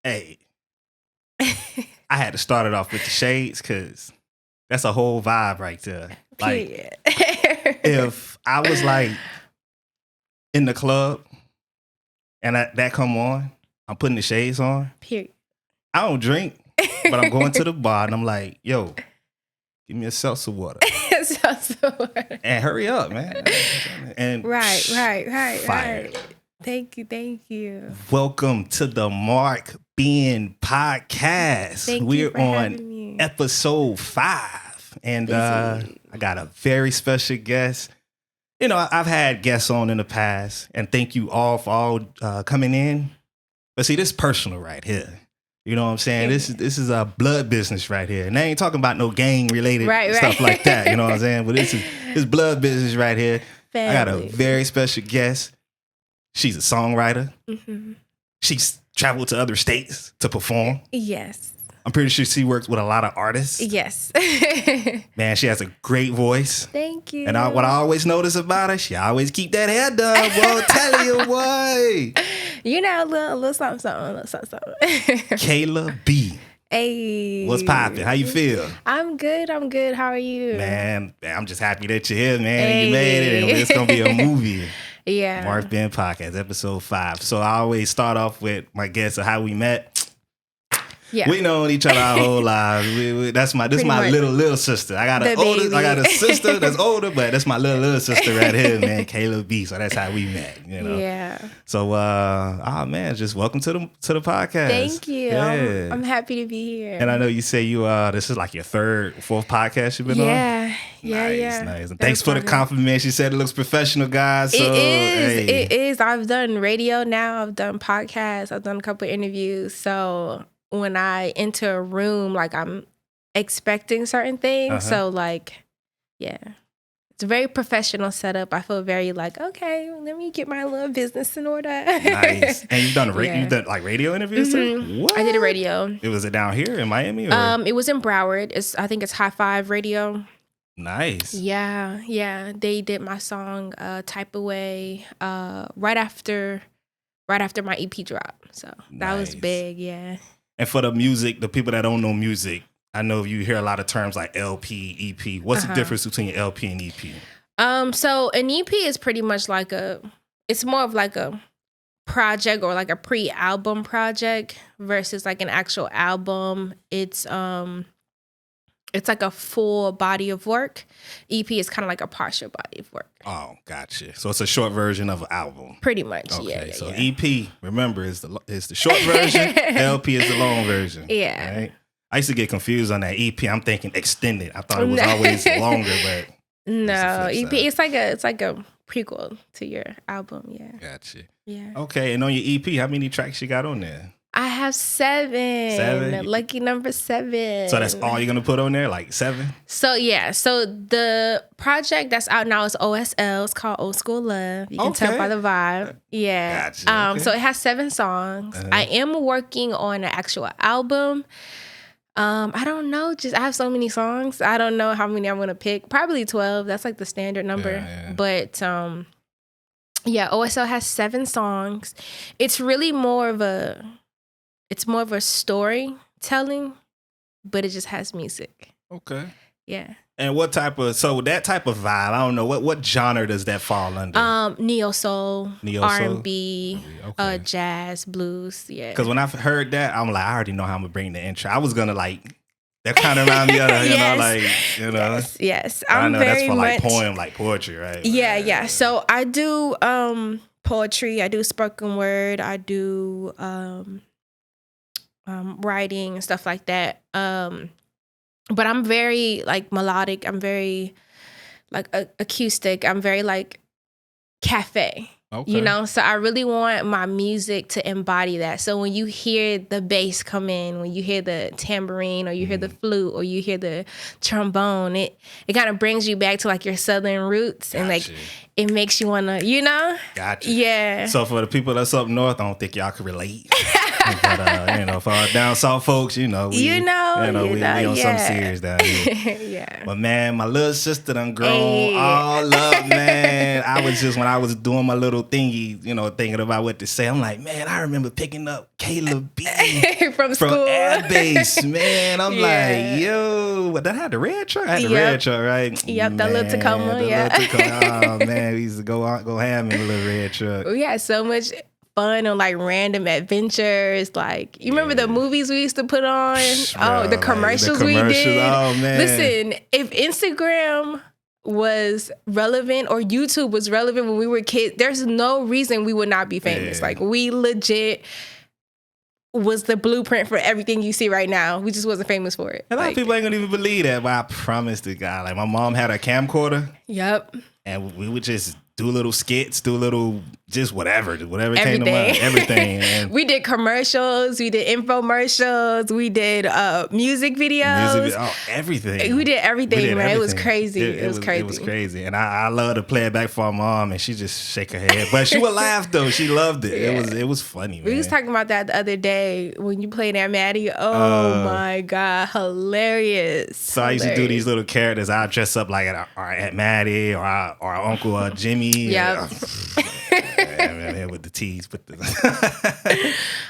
Hey, I had to start it off with the shades because that's a whole vibe right there. Period. Like, if I was like in the club and that come on, I'm putting the shades on. Period. I don't drink, but I'm going to the bar and I'm like, yo, give me a seltzer water. And hurry up, man. And right. fire. Thank you. Welcome to the Marc being podcast. Thank We're you for on having me. episode 5. And I got a very special guest. You know, I've had guests on in the past, and thank you all for all coming in. But see, this is personal right here. You know what I'm saying? Yeah. This is a blood business right here. And I ain't talking about no gang related Right. stuff like that. You know what I'm saying? But this is blood business right here. Family. I got a very special guest. She's a songwriter. Mm-hmm. She's traveled to other states to perform. Yes. I'm pretty sure she works with a lot of artists. Yes. Man, she has a great voice. Thank you. And what I always notice about her, she always keep that hair done, bro. Tell you what. You know, a little something. Kayla B. Hey. What's poppin'? How you feel? I'm good. How are you? Man, I'm just happy that you're here, man. Hey. You made it. And it's going to be a movie. Yeah. Marc Ben Podcast, episode 5. So I always start off with my guess of how we met. Yeah. We known each other our whole lives. This is my little sister. I got a sister that's older, but that's my little sister right here, man. Kayla B. So that's how we met. You know. Yeah. So, man, just welcome to the podcast. Thank you. Yeah. I'm happy to be here. And I know you say this is like your 3rd, 4th podcast you've been on. Yeah. Nice. And thanks for the compliment. She said it looks professional, guys. So, It is. I've done radio now. I've done podcasts. I've done a couple of interviews. So when I enter a room, like I'm expecting certain things. So like, yeah, it's a very professional setup. I feel very like, okay, let me get my little business in order. Nice. And you've done like radio interviews too? What? I did a radio. Was it down here in Miami? Or? It was in Broward. I think it's High Five Radio. Nice. Yeah. They did my song Type Away right after my EP drop. So that was big, yeah. And for the music, the people that don't know music, I know you hear a lot of terms like LP, EP. What's the difference between LP and EP? So an EP is pretty much like it's more of like a project or like a pre-album project versus like an actual album. It's like a full body of work. EP is kind of like a partial body of work. Oh, gotcha. So it's a short version of an album. Pretty much, okay, yeah. So EP, remember, is the short version. LP is the long version. Yeah. Right? I used to get confused on that EP. I'm thinking extended. I thought it was always longer, but no, EP. It's like a prequel to your album. Yeah. Gotcha. Yeah. Okay, and on your EP, how many tracks you got on there? I have 7. Lucky number 7. So that's all you're gonna put on there, like 7? So yeah. So the project that's out now is OSL. It's called Old School Love. You can tell by the vibe. Yeah. Gotcha. Okay. So it has 7 songs. I am working on an actual album. I don't know. I have so many songs. I don't know how many I'm gonna pick. Probably 12. That's like the standard number. Yeah. But OSL has 7 songs. It's really more of a storytelling, but it just has music. Okay. Yeah. And that type of vibe, I don't know, what genre does that fall under? Neo soul, R&B, okay. jazz, blues, yeah. Because when I heard that, I'm like, I already know how I'm gonna bring the intro. I was gonna that kind of remind me of, Yes. I know that's for like poem, like poetry, right? Yeah. So I do poetry, I do spoken word, I do writing and stuff like that. But I'm very like melodic. I'm very like acoustic. I'm very like cafe. Okay. You know, so I really want my music to embody that. So when you hear the bass come in, when you hear the tambourine or you hear the flute or you hear the trombone, it kind of brings you back to like your southern roots and like it makes you want to, you know? Gotcha. Yeah. So for the people that's up north, I don't think y'all can relate. But for our down south folks, we on something serious down here. Yeah. But man, my little sister done grown all up, man. man, I was just, when I was doing my little thingy, thinking about what to say, I'm like, man, I remember picking up Kayla B from school. Air Base, man. I'm like, yo, what, that had the red truck? I had the red truck, right? Yep, that little Tacoma, Oh, man, we used to go ham in the little red truck. We had so much fun on like random adventures. Like, you remember the movies we used to put on? The commercials we did. Oh, man. Listen, if Instagram was relevant or YouTube was relevant when we were kids, there's no reason we would not be famous. Like, we legit was the blueprint for everything you see right now. We just wasn't famous for it. A lot of people ain't gonna even believe that, but I promise to God, like, my mom had a camcorder. Yep. And we would just do little skits, just whatever came to mind, everything. And we did commercials, we did infomercials, we did music videos. Everything. We did everything, man. It was crazy. It was crazy. It was crazy. And I love to play it back for my mom, and she just shake her head. But she would laugh, though. She loved it. Yeah. It was funny, man. We was talking about that the other day when you played at Maddie. Oh, my God. Hilarious. So I used to do these little characters. I'd dress up like our Aunt Maddie or our Uncle Jimmy. Yeah. Man, with the T's.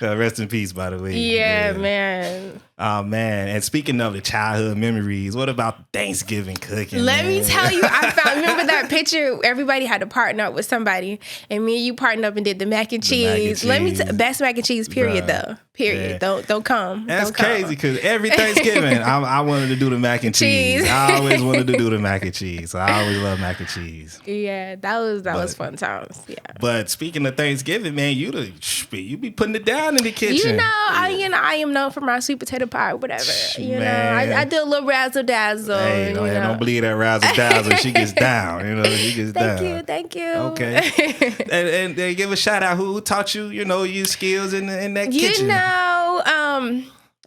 Rest in peace, by the way. Yeah, man. Oh, man. And speaking of the childhood memories, what about Thanksgiving cooking? Let me tell you, remember that picture? Everybody had to partner up with somebody, and me and you partnered up and did the mac and cheese. Best mac and cheese, period, though. Period. Yeah. Don't come. That's crazy, because every Thanksgiving, I wanted to do the mac and cheese. I always wanted to do the mac and cheese. So I always love mac and cheese. Yeah, that was fun times. Yeah. But speaking of Thanksgiving, man, you be putting it down in the kitchen. I am known for my sweet potato pie, whatever. I do a little razzle dazzle. Hey, don't believe that razzle dazzle. She gets down. She gets down. Thank you. Okay. and give a shout out. Who taught you, your skills in that kitchen?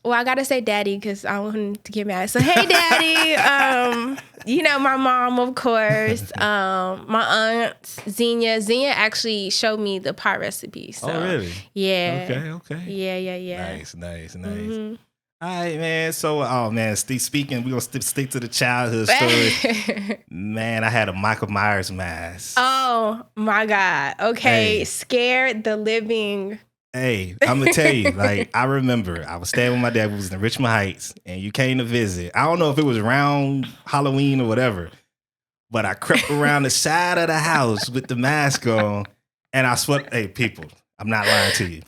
Well, I gotta say daddy, because I want him to get mad. So, hey, daddy. My mom, of course. My aunt, Xenia. Xenia actually showed me the pie recipe. So, oh, really? Yeah. Okay. Yeah. Nice. Mm-hmm. All right, man. So, speaking, we're going to stick to the childhood story. Man, I had a Michael Myers mask. Oh, my God. Okay. Hey. Scared the living... Hey, I'm going to tell you, like, I remember I was staying with my dad. We was in Richmond Heights, and you came to visit. I don't know if it was around Halloween or whatever, but I crept around the side of the house with the mask on, and I swept. Hey, people, I'm not lying to you.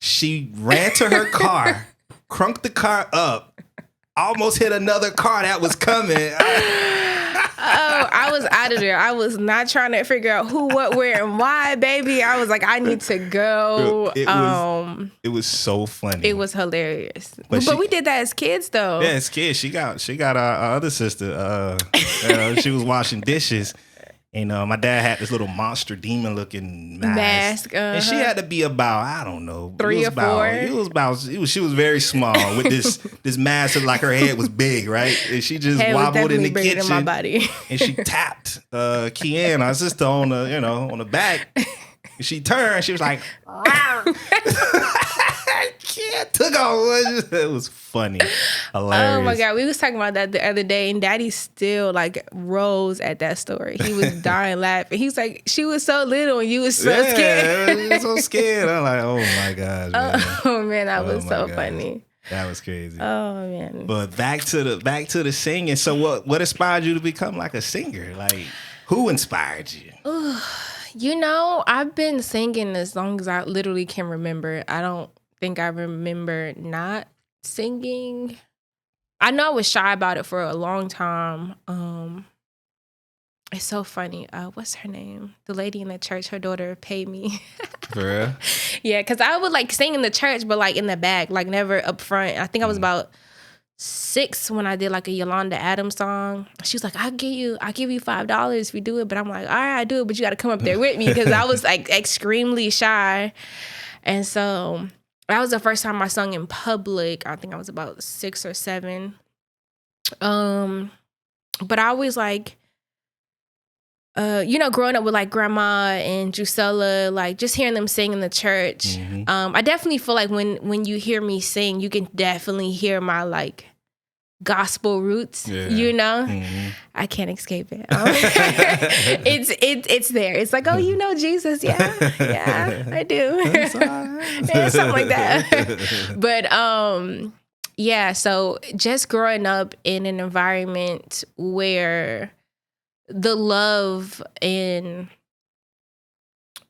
She ran to her car, crunked the car up, almost hit another car that was coming. I was out of there. I was not trying to figure out who, what, where, and why, baby. I was like, I need to go. It was so funny. It was hilarious. But we did that as kids, though. Yeah, as kids. She got our other sister. She was washing dishes. And my dad had this little monster demon looking mask. And she had to be about, I don't know, 3 or 4. She was very small with this mask, like her head was big, right? And she just wobbled in the kitchen. In my body. And she tapped Kian, our sister, on the back. And she turned, she was like, took off. It was funny. Hilarious. Oh my God. We was talking about that the other day, and Daddy still like rose at that story. He was dying laughing. He's like, she was so little and you was so scared. I was so scared. I'm like, oh my gosh, man. Oh man, that was so funny. That was crazy. Oh man. But back to the singing. So what inspired you to become like a singer? Like, who inspired you? I've been singing as long as I literally can remember. I don't think I remember not singing. I know I was shy about it for a long time. It's so funny. What's her name? The lady in the church, her daughter paid me. For real? Yeah, because I would like sing in the church, but like in the back, like never up front. I think I was about 6 when I did like a Yolanda Adams song. She was like, I'll give you $5 if you do it. But I'm like, all right, I do it, but you got to come up there with me, because I was like extremely shy. And so that was the first time I sung in public. I think I was about 6 or 7. But I always like, growing up with like grandma and Drusilla, like just hearing them sing in the church. Mm-hmm. I definitely feel like when you hear me sing, you can definitely hear my like gospel roots, you know. I can't escape it. It's there. It's like, oh, you know Jesus, yeah, I do. Yeah, something like that. But yeah, so just growing up in an environment where the love and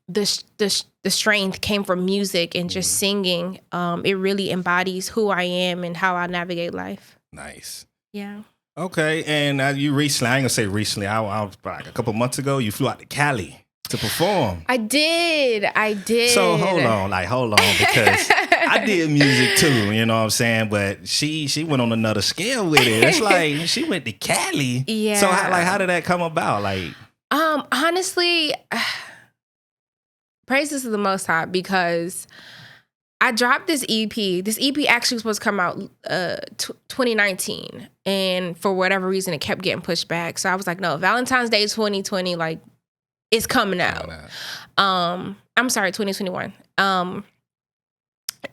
the strength came from music and just singing, it really embodies who I am and how I navigate life. Nice. Yeah. Okay, and you recently, I ain't gonna say recently, I was like a couple months ago, you flew out to Cali to perform. I did. So hold on, because I did music too, you know what I'm saying? But she went on another scale with it. It's like she went to Cali. Yeah. So how did that come about? Like, honestly, praises to the Most High, because I dropped this EP. This EP actually was supposed to come out 2019. And for whatever reason, it kept getting pushed back. So I was like, no, Valentine's Day 2020, like, it's coming out. I'm sorry, 2021.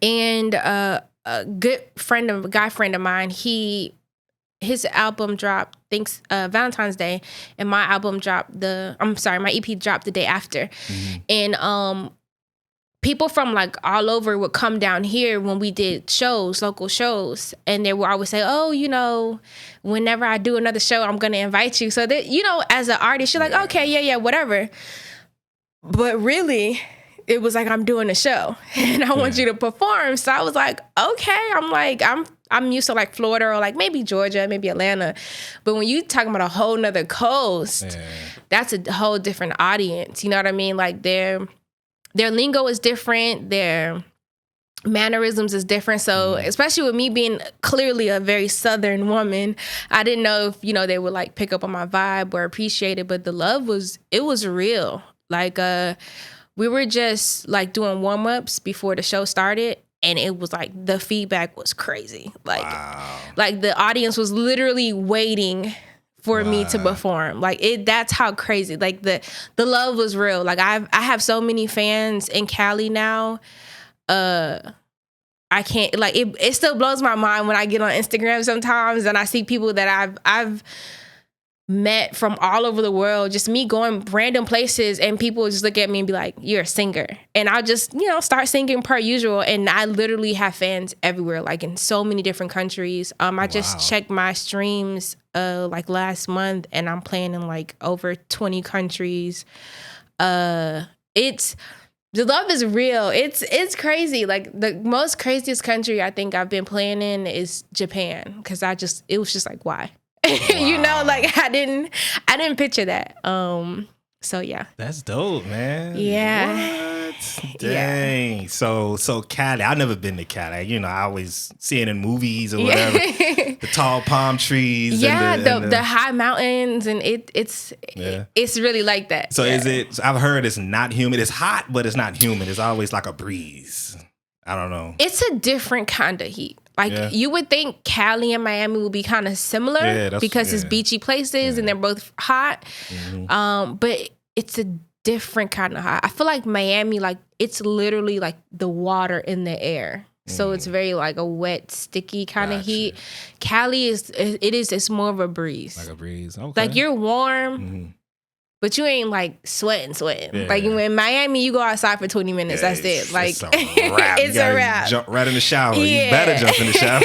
And a guy friend of mine, his album dropped Valentine's Day, and my album dropped my EP dropped the day after. And people from like all over would come down here when we did local shows, and they would always say, oh, you know, whenever I do another show, I'm going to invite you. So that, you know, as an artist, you're like, okay, yeah, whatever. But really, it was like, I'm doing a show and I want you to perform. So I was like, okay. I'm used to like Florida or like maybe Georgia, maybe Atlanta. But when you talking about a whole nother coast, that's a whole different audience. You know what I mean? Like their lingo is different. Their mannerisms is different. So especially with me being clearly a very Southern woman, I didn't know if, you know, they would like pick up on my vibe or appreciate it. But the love was real. Like, we were just like doing warm-ups before the show started, and it was like the feedback was crazy. Like, like the audience was literally waiting for me to perform. Like that's how crazy. Like the love was real. Like I have so many fans in Cali now. I can't, like, it still blows my mind when I get on Instagram sometimes and I see people that I've met from all over the world, just me going random places, and people just look at me and be like, you're a singer. And I'll just, you know, start singing per usual. And I literally have fans everywhere, like in so many different countries. I just checked my streams like last month, and I'm playing in like over 20 countries. The love is real. It's crazy. Like the most craziest country I think I've been playing in is Japan, because it was just like, why? You know, like I didn't picture that. So yeah. That's dope, man. Yeah. What? Dang. Yeah. So Cali, I've never been to Cali. You know, I always see it in movies or whatever. The tall palm trees. Yeah, and the high mountains, and it's really like that. So is it? I've heard it's not humid. It's hot, but it's not humid. It's always like a breeze. I don't know. It's a different kind of heat. Like you would think Cali and Miami would be kind of similar because it's beachy places and they're both hot. But it's a different kind of hot. I feel like Miami, like it's literally like the water in the air. So it's very like a wet, sticky kind of heat. Cali it's more of a breeze. Like a breeze. Okay. Like you're warm. But you ain't like sweating. Yeah. Like in Miami, you go outside for 20 minutes. That's it. Like it's a wrap. Jump right in the shower. Yeah. You better jump in the shower.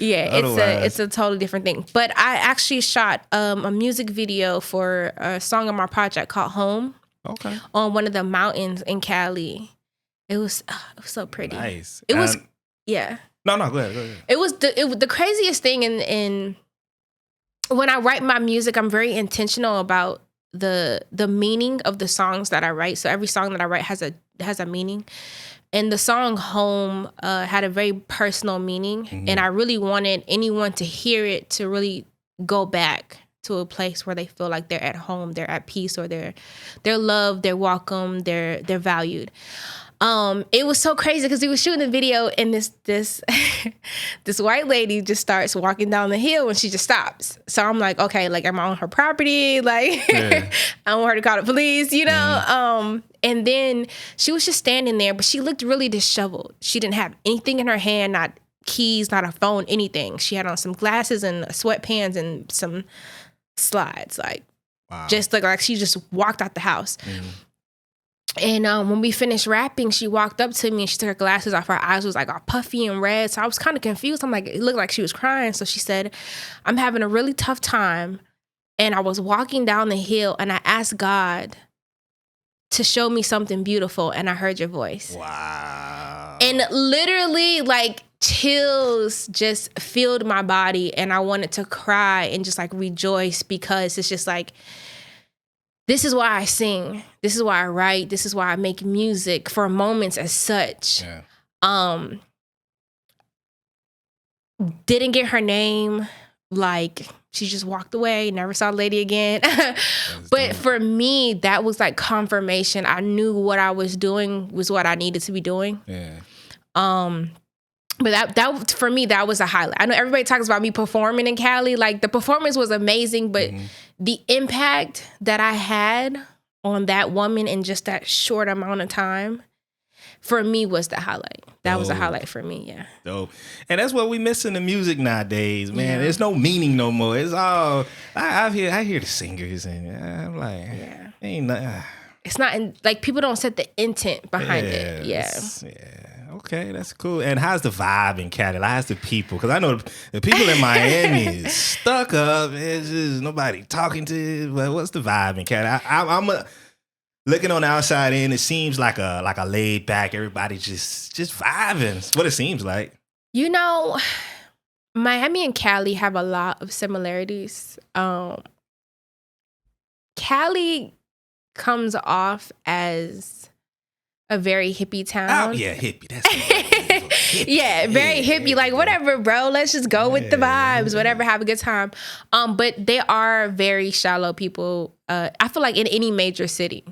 It's a totally different thing. But I actually shot a music video for a song on my project called Home. Okay. On one of the mountains in Cali. It was so pretty. Nice. It was No, go ahead. It was the craziest thing in when I write my music, I'm very intentional about the meaning of the songs that I write. So every song that I write has a meaning. And the song Home had a very personal meaning. And I really wanted anyone to hear it to really go back to a place where they feel like they're at home, they're at peace, or they're loved, they're welcome, they're valued. It was so crazy because we were shooting the video, and this this white lady just starts walking down the hill and she just stops. So I'm like, okay, like am I on her property? Like I don't want her to call the police, you know? And then she was just standing there, but she looked really disheveled. She didn't have anything in her hand, keys, not a phone, anything. She had on some glasses and sweatpants and some slides. Like, just like she just walked out the house. And when we finished rapping, she walked up to me and she took her glasses off. Her eyes was like all puffy and red. So I was kind of confused. I'm like, it looked like she was crying. So she said, I'm having a really tough time. And I was walking down the hill and I asked God to show me something beautiful. And I heard your voice. Wow. And literally like chills just filled my body. And I wanted to cry and just like rejoice, because it's just like, this is why I sing. This is why I write. This is why I make music, for moments as such. Yeah. Didn't get her name. Like, she just walked away, never saw Lady again. But for me, that was like confirmation. I knew what I was doing was what I needed to be doing. Yeah. But that for me, that was a highlight. I know everybody talks about me performing in Cali. Like, the performance was amazing, but the impact that I had on that woman in just that short amount of time, for me, was the highlight. That was a highlight for me, yeah. Dope. And that's what we miss in the music nowadays, man. There's no meaning no more. It's all, I hear the singers, and I'm like, ain't nothing. It's not, like, people don't set the intent behind it. Yeah. Okay, that's cool. And how's the vibe in Cali? How's the people? Because I know the people in Miami is stuck up. It's just nobody talking to you. But what's the vibe in Cali? I'm looking on the outside in. It seems like a laid back. Everybody just vibing. It's what it seems like. You know, Miami and Cali have a lot of similarities. Cali comes off as a very hippie town. Oh, yeah, hippie. That's hippie. Yeah, very hippie. Like, whatever, bro. Let's just go with the vibes. Whatever, have a good time. But they are very shallow people. I feel like in any major city,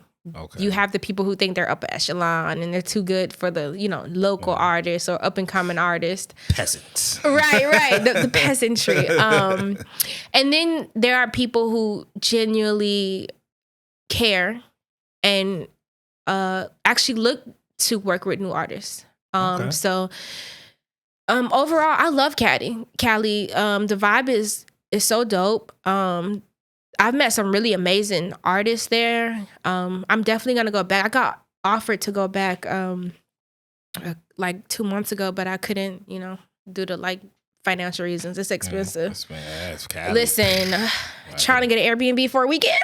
you have the people who think they're upper echelon and they're too good for the, local artists or up and coming artists. Peasants. Right. The peasantry. And then there are people who genuinely care and actually look to work with new artists. So overall, I love Cali. The vibe is so dope. I've met some really amazing artists there. I'm definitely gonna go back. I got offered to go back like 2 months ago, but I couldn't, due to like financial reasons. It's expensive. That's Cali. Listen, trying to get an Airbnb for a weekend.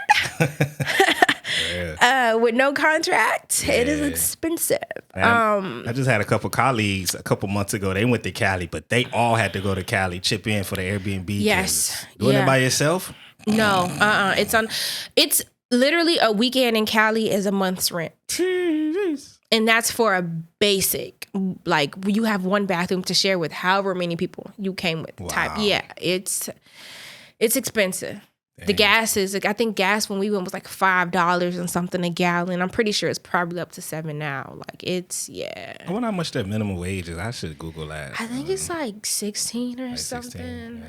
With no contract, it is expensive. I just had a couple colleagues a couple months ago. They went to Cali, but they all had to go to Cali, chip in for the Airbnb. Yes, doing it by yourself? No, It's literally a weekend in Cali is a month's rent, and that's for a basic. Like, you have one bathroom to share with however many people you came with. Wow. Type, it's expensive. Dang. The gas is, I think gas when we went was like $5 and something a gallon. I'm pretty sure it's probably up to $7 now. Like, it's, I wonder how much that minimum wage is. I should Google that. I think it's like 16 or like something.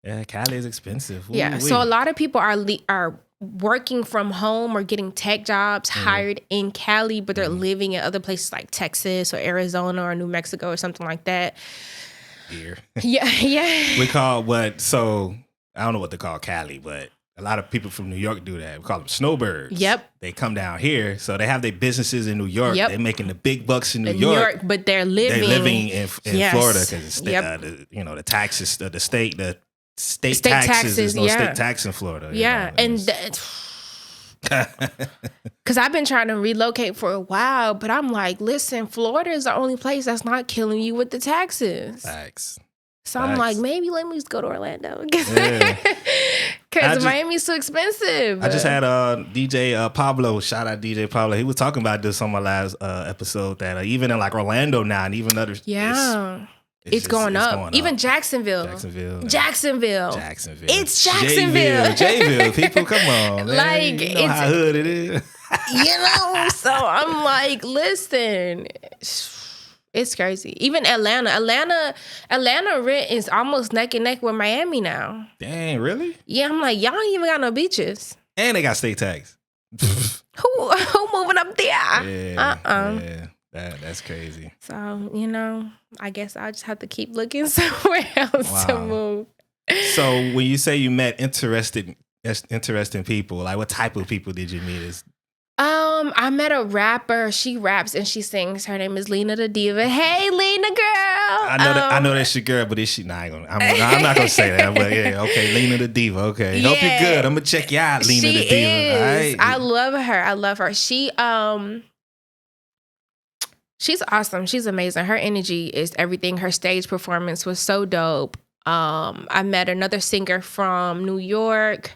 16, Cali is expensive. Yeah, so a lot of people are working from home or getting tech jobs hired in Cali, but they're living in other places like Texas or Arizona or New Mexico or something like that. Here. Yeah. We call I don't know what they call Cali, but a lot of people from New York do that. We call them snowbirds. Yep. They come down here, so they have their businesses in New York. Yep. They're making the big bucks in New York, but they're living in Florida because the taxes, the state taxes is no state tax in Florida. Yeah, because I've been trying to relocate for a while, but I'm like, listen, Florida is the only place that's not killing you with the taxes. Facts. So I'm like, maybe let me just go to Orlando because Miami's too expensive. I just had DJ Pablo, shout out DJ Pablo. He was talking about this on my last episode that even in like Orlando now and even others, it's going up. Even Jacksonville. It's Jacksonville. Jayville. People, come on, man. Like, you know how hood it is. So I'm like, listen, it's crazy. Even Atlanta rent is almost neck and neck with Miami now. Dang, really? Yeah, I'm like, y'all ain't even got no beaches. And they got state tax. Who moving up there? Yeah. That's crazy. So, I guess I just have to keep looking somewhere else to move. So when you say you met interesting people, like what type of people did you meet? I met a rapper. She raps and she sings. Her name is Lena the Diva. Hey, Lena girl. I know that's your girl, but is she? Nah, I'm not gonna say that. But yeah, okay, Lena the Diva. Okay, yeah, hope you're good. I'm gonna check you out, Lena the Diva. Is. All right? I love her. She's awesome. She's amazing. Her energy is everything. Her stage performance was so dope. I met another singer from New York.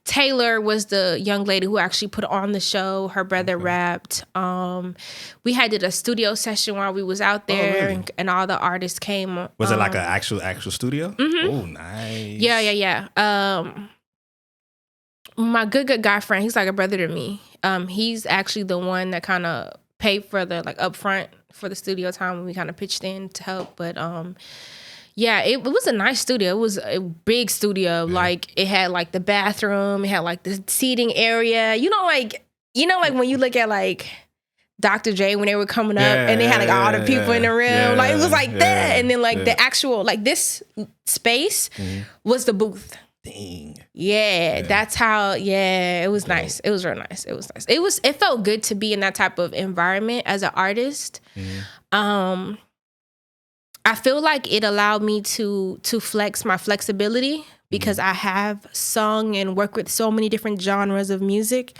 Taylor was the young lady who actually put on the show. Her brother rapped. We did a studio session while we was out there, really? and all the artists came. Was it like an actual studio? Mm-hmm. Oh, nice. Yeah. My good guy friend, he's like a brother to me. He's actually the one that kind of paid for the upfront for the studio time when we kind of pitched in to help. But yeah, it was a nice studio. It was a big studio. Yeah. Like it had like the bathroom, it had like the seating area. Like when you look at like Dr. J when they were coming up and they had like all the people in the room. Yeah, like it was like that. And then like the actual like this space was the booth. Dang. Yeah, that's how. Yeah, it was nice. It was real nice. It was nice. It felt good to be in that type of environment as an artist. I feel like it allowed me to flex my flexibility because I have sung and worked with so many different genres of music.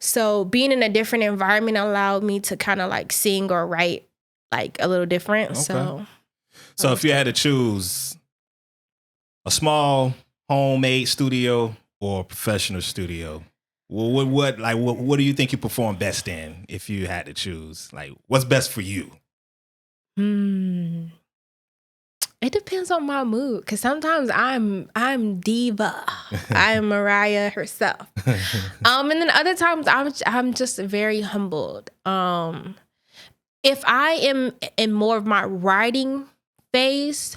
So being in a different environment allowed me to kind of like sing or write like a little different. Okay. So if you had to choose a small homemade studio or a professional studio, what do you think you perform best in if you had to choose? Like what's best for you? It depends on my mood, because sometimes I'm diva. I'm Mariah herself. And then other times I'm just very humbled. If I am in more of my writing phase,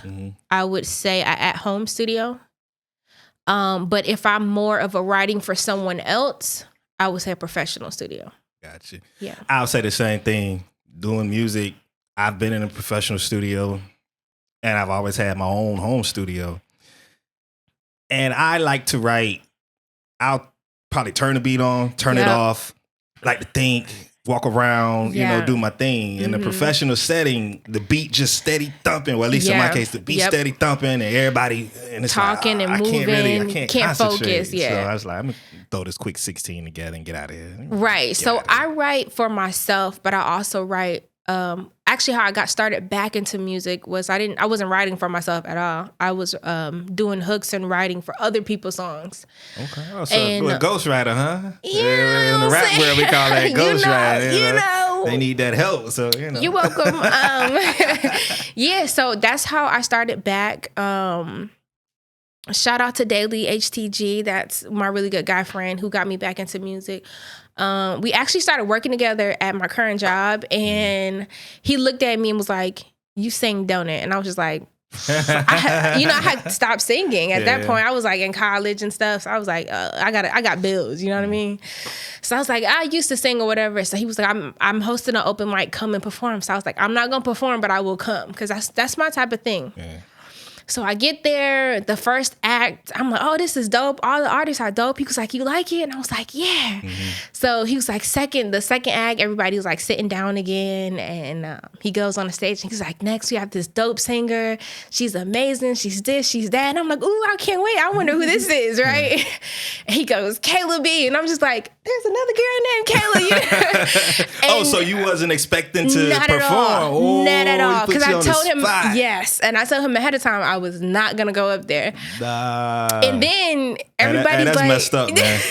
I would say an at-home studio. But if I'm more of a writing for someone else, I would say a professional studio. Gotcha. Yeah. I'll say the same thing. Doing music, I've been in a professional studio. And I've always had my own home studio. And I like to write. I'll probably turn the beat on, turn it off, like to think, walk around, do my thing. In a professional setting, the beat just steady thumping. Well, at least in my case, the beat steady thumping and everybody and it's talking like, and moving. I can't focus. Yeah. So I was like, I'm going to throw this quick 16 together and get out of here. Right. So I write for myself, but I also write. Actually, how I got started back into music was I wasn't writing for myself at all. I was doing hooks and writing for other people's songs. Okay, so a ghostwriter, huh? Yeah, in the rap world we call that ghostwriter. You know, they need that help. So you're welcome. Yeah, so that's how I started back. Shout out to Daily HTG. That's my really good guy friend who got me back into music. We actually started working together at my current job, and he looked at me and was like, "You sing, don't it?" And I was just like, I had stopped singing at that point. I was like in college and stuff, so I was like, I got bills, you know what I mean? So I was like, I used to sing or whatever. So he was like, I'm hosting an open mic, come and perform. So I was like, I'm not gonna perform, but I will come, because that's my type of thing. Yeah. So I get there, the first act, I'm like, oh, this is dope. All the artists are dope. He was like, you like it? And I was like, yeah. So he was like, the second act, everybody was like sitting down again. And he goes on the stage and he's like, next we have this dope singer. She's amazing. She's this, she's that. And I'm like, ooh, I can't wait. I wonder who this is, right? And he goes, Kayla B. And I'm just like, there's another girl named Kayla. So you wasn't expecting to not perform? At all. Not at all. Because I told him, yes. And I told him ahead of time I was not going to go up there. And then everybody's that's like, messed up, man.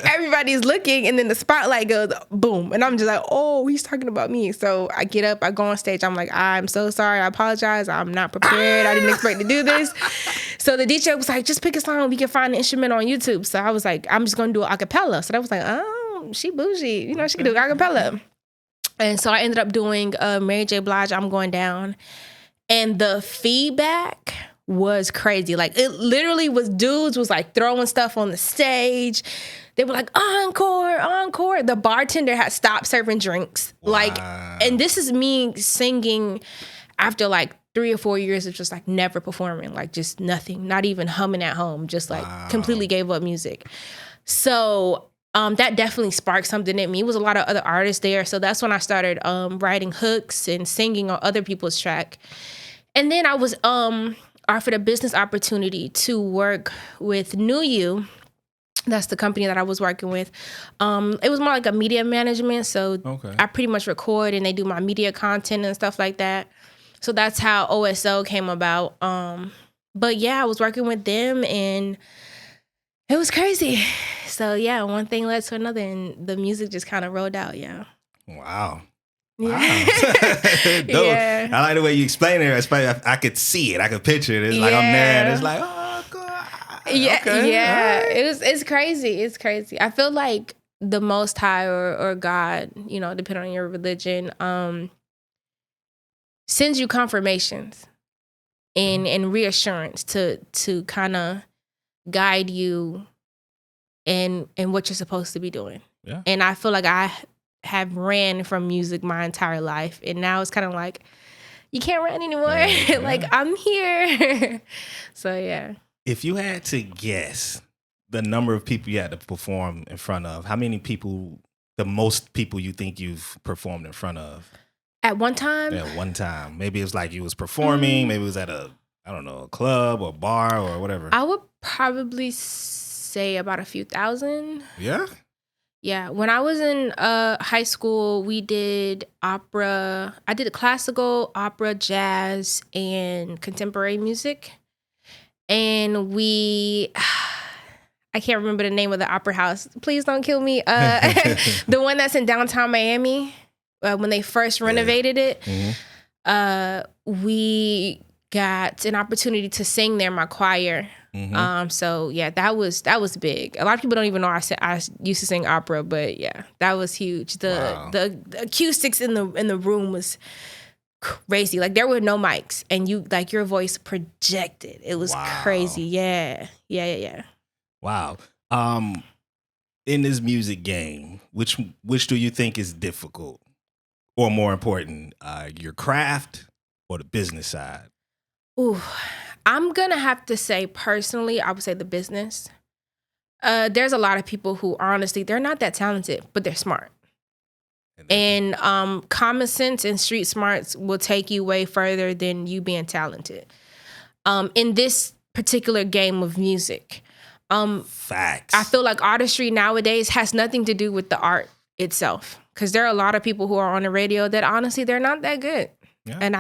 Everybody's looking, and then the spotlight goes boom. And I'm just like, oh, he's talking about me. So I get up, I go on stage. I'm like, I'm so sorry. I apologize. I'm not prepared. I didn't expect to do this. So the DJ was like, just pick a song. We can find an instrument on YouTube. So I was like, I'm just going to do an acapella. So that was like, oh, she bougie. She can do acapella. And so I ended up doing Mary J. Blige, I'm Going Down. And the feedback was crazy. Like, it literally was dudes was like throwing stuff on the stage. they were like, encore, encore. The bartender had stopped serving drinks. Wow. Like, and this is me singing after like 3 or 4 years of just like never performing, like just nothing, not even humming at home, just like completely gave up music. So that definitely sparked something in me. It was a lot of other artists there. So that's when I started writing hooks and singing on other people's track. And then I was offered a business opportunity to work with New You. That's the company that I was working with. It was more like a media management. So I pretty much record and they do my media content and stuff like that. So that's how OSO came about. But yeah, I was working with them and it was crazy. So yeah, one thing led to another and the music just kind of rolled out. Yeah. Wow. Yeah. Yeah. I like the way you explain it. I could see it. I could picture it. It's like I'm there and it's like, oh, God. Yeah. Okay, Yeah. right. It's crazy. It's crazy. I feel like the Most High or God, depending on your religion, sends you confirmations and reassurance to kind of guide you in what you're supposed to be doing. Yeah. And I feel like I have ran from music my entire life. And now it's kind of like, you can't run anymore. Yeah. Like, I'm here. So, yeah. If you had to guess the number of people you had to perform in front of, how many people, the most people you think you've performed in front of? At one time? At one time. Maybe it was like you was performing. Maybe it was at a club or bar or whatever. I would probably say about a few thousand. Yeah? Yeah. When I was in high school, we did opera. I did classical, opera, jazz, and contemporary music. And I can't remember the name of the opera house. Please don't kill me. The one that's in downtown Miami, when they first renovated it, we got an opportunity to sing there, my choir. So yeah, that was big. A lot of people don't even know I used to sing opera, but yeah, that was huge. The acoustics in the room was crazy. Like there were no mics and your voice projected. It was crazy. Yeah. Wow. In this music game, which do you think is difficult or more important, your craft or the business side? Ooh, I'm gonna have to say personally, I would say the business. There's a lot of people who honestly, they're not that talented, but they're smart. And common sense and street smarts will take you way further than you being talented. In this particular game of music. Facts. I feel like artistry nowadays has nothing to do with the art itself. Because there are a lot of people who are on the radio that honestly, they're not that good. Yeah. And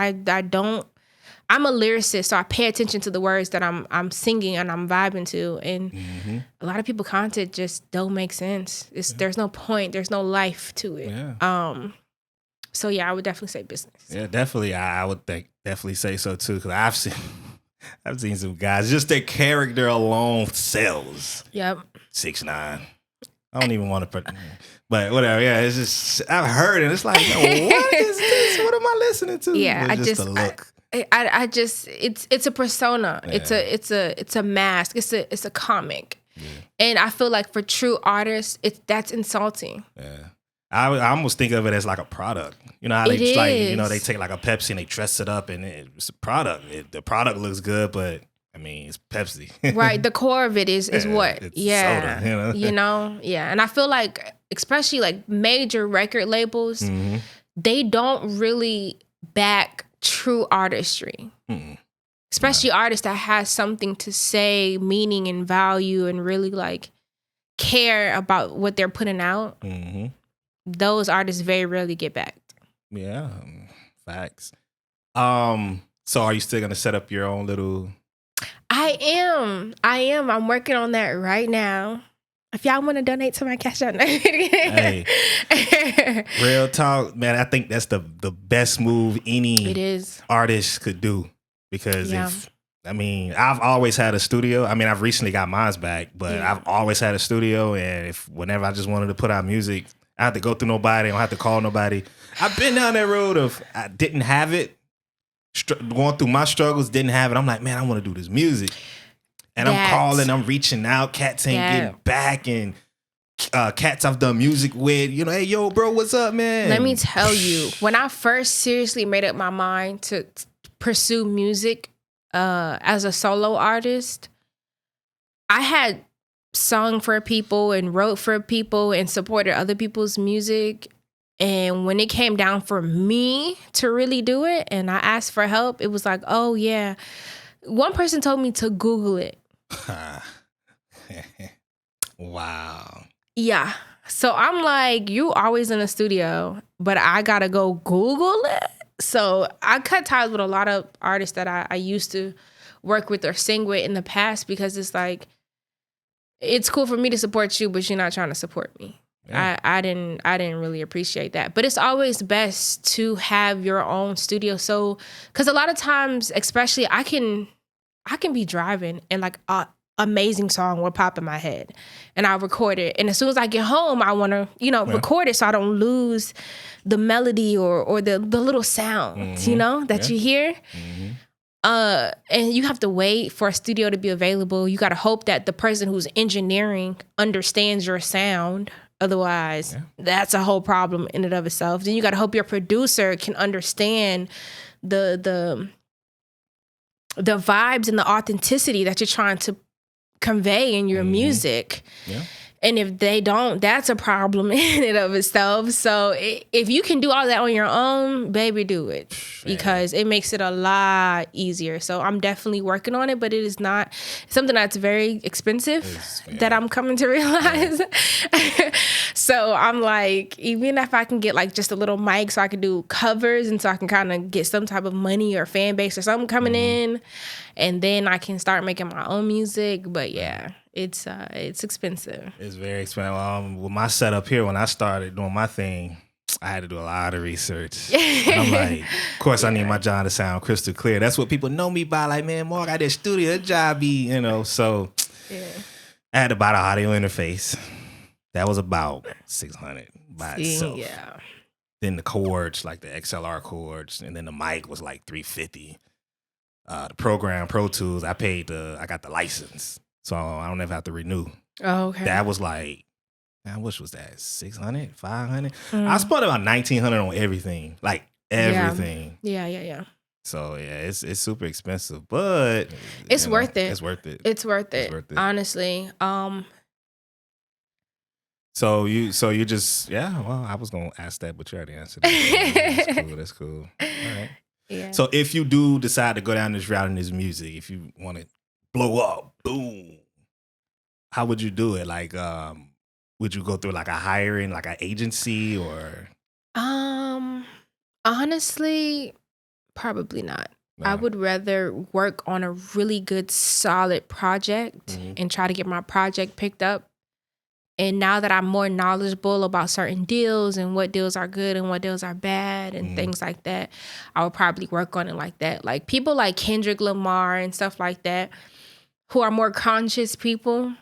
I'm a lyricist, so I pay attention to the words that I'm singing and I'm vibing to. And a lot of people content just don't make sense. There's no point. There's no life to it. Yeah. So yeah, I would definitely say business. Yeah, definitely. I would definitely say so too. Because I've seen some guys, just their character alone sells. Yep. 6ix9ine. I don't even want to put, but whatever. Yeah, it's just, I've heard it. It's like, what is this? What am I listening to? Yeah, it's just a look. I just it's a persona. Yeah. It's a mask. It's a comic. Yeah. And I feel like for true artists, that's insulting. Yeah. I almost think of it as like a product. You know how they they take like a Pepsi and they dress it up and it's a product. The product looks good, but I mean it's Pepsi. Right. The core of it is what? It's soda, you know? Yeah. And I feel like especially like major record labels, they don't really back true artistry. Especially artists that has something to say, meaning and value and really like care about what they're putting out. Those artists very rarely get backed. Yeah, facts. So are you still gonna set up your own little? I am. I'm working on that right now. If y'all want to donate to my cash out, hey, real talk, man. I think that's the best move any artist could do because I've always had a studio. I mean, I've recently got mine back, but I've always had a studio, and whenever I just wanted to put out music, I have to go through nobody. I don't have to call nobody. I've been down that road of I didn't have it, going through my struggles, didn't have it. I'm like, man, I want to do this music. And I'm calling, I'm reaching out. Cats ain't getting back. And cats I've done music with. You know, hey, yo, bro, what's up, man? Let me tell you, when I first seriously made up my mind to pursue music as a solo artist, I had sung for people and wrote for people and supported other people's music. And when it came down for me to really do it and I asked for help, it was like, oh, yeah. One person told me to Google it. Wow. Yeah. So I'm like, you always in the studio, but I got to go Google it. So I cut ties with a lot of artists that I used to work with or sing with in the past because it's like, it's cool for me to support you, but you're not trying to support me. Yeah. I didn't really appreciate that. But it's always best to have your own studio. So, because a lot of times, especially I can be driving and like amazing song will pop in my head and I'll record it. And as soon as I get home, I want to, record it so I don't lose the melody or the little sounds, that you hear. Mm-hmm. And you have to wait for a studio to be available. You got to hope that the person who's engineering understands your sound. Otherwise, that's a whole problem in and of itself. Then you got to hope your producer can understand the vibes and the authenticity that you're trying to convey in your music. Yeah. And if they don't, that's a problem in and of itself. So if you can do all that on your own, baby, do it. Because it makes it a lot easier. So I'm definitely working on it, but it is not something that's very expensive that I'm coming to realize. Yeah. So I'm like, even if I can get like just a little mic so I can do covers and so I can kind of get some type of money or fan base or something coming in, and then I can start making my own music. But yeah. It's expensive. It's very expensive. With my setup here, when I started doing my thing, I had to do a lot of research. And I'm like, of course, I need my John to sound crystal clear. That's what people know me by. Like, man, Marc, I did studio job, So I had to buy the audio interface. That was about $600 by itself. Yeah. Then the cords, like the XLR cords, and then the mic was like $350. The program, Pro Tools, I got the license. So I don't ever have to renew. Oh, okay. That was like, how much was that? $600, $500? I spent about $1,900 on everything, like everything. Yeah. So yeah, it's super expensive, but it's worth it. It's worth it. It's worth it. Honestly. So you just well, I was gonna ask that, but you already answered that. That's cool. All right. Yeah. So if you do decide to go down this route in this music, if you want to blow up, boom, how would you do it? Like, would you go through like a hiring, like an agency, or? Honestly, probably not. No. I would rather work on a really good, solid project and try to get my project picked up. And now that I'm more knowledgeable about certain deals and what deals are good and what deals are bad and things like that, I would probably work on it like that. Like people like Kendrick Lamar and stuff like that, who are more conscious people,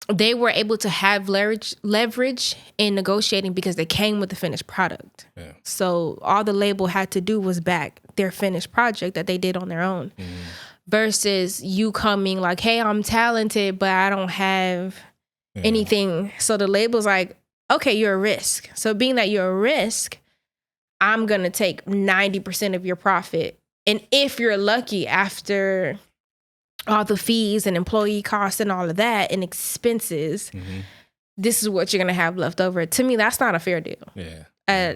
they were able to have leverage in negotiating because they came with the finished product. Yeah. So all the label had to do was back their finished project that they did on their own. Versus you coming like, hey, I'm talented, but I don't have anything. So the label's like, okay, you're a risk. So being that you're a risk, I'm going to take 90% of your profit. And if you're lucky, after all the fees and employee costs and all of that and expenses, this is what you're going to have left over. To me, that's not a fair deal. Yeah.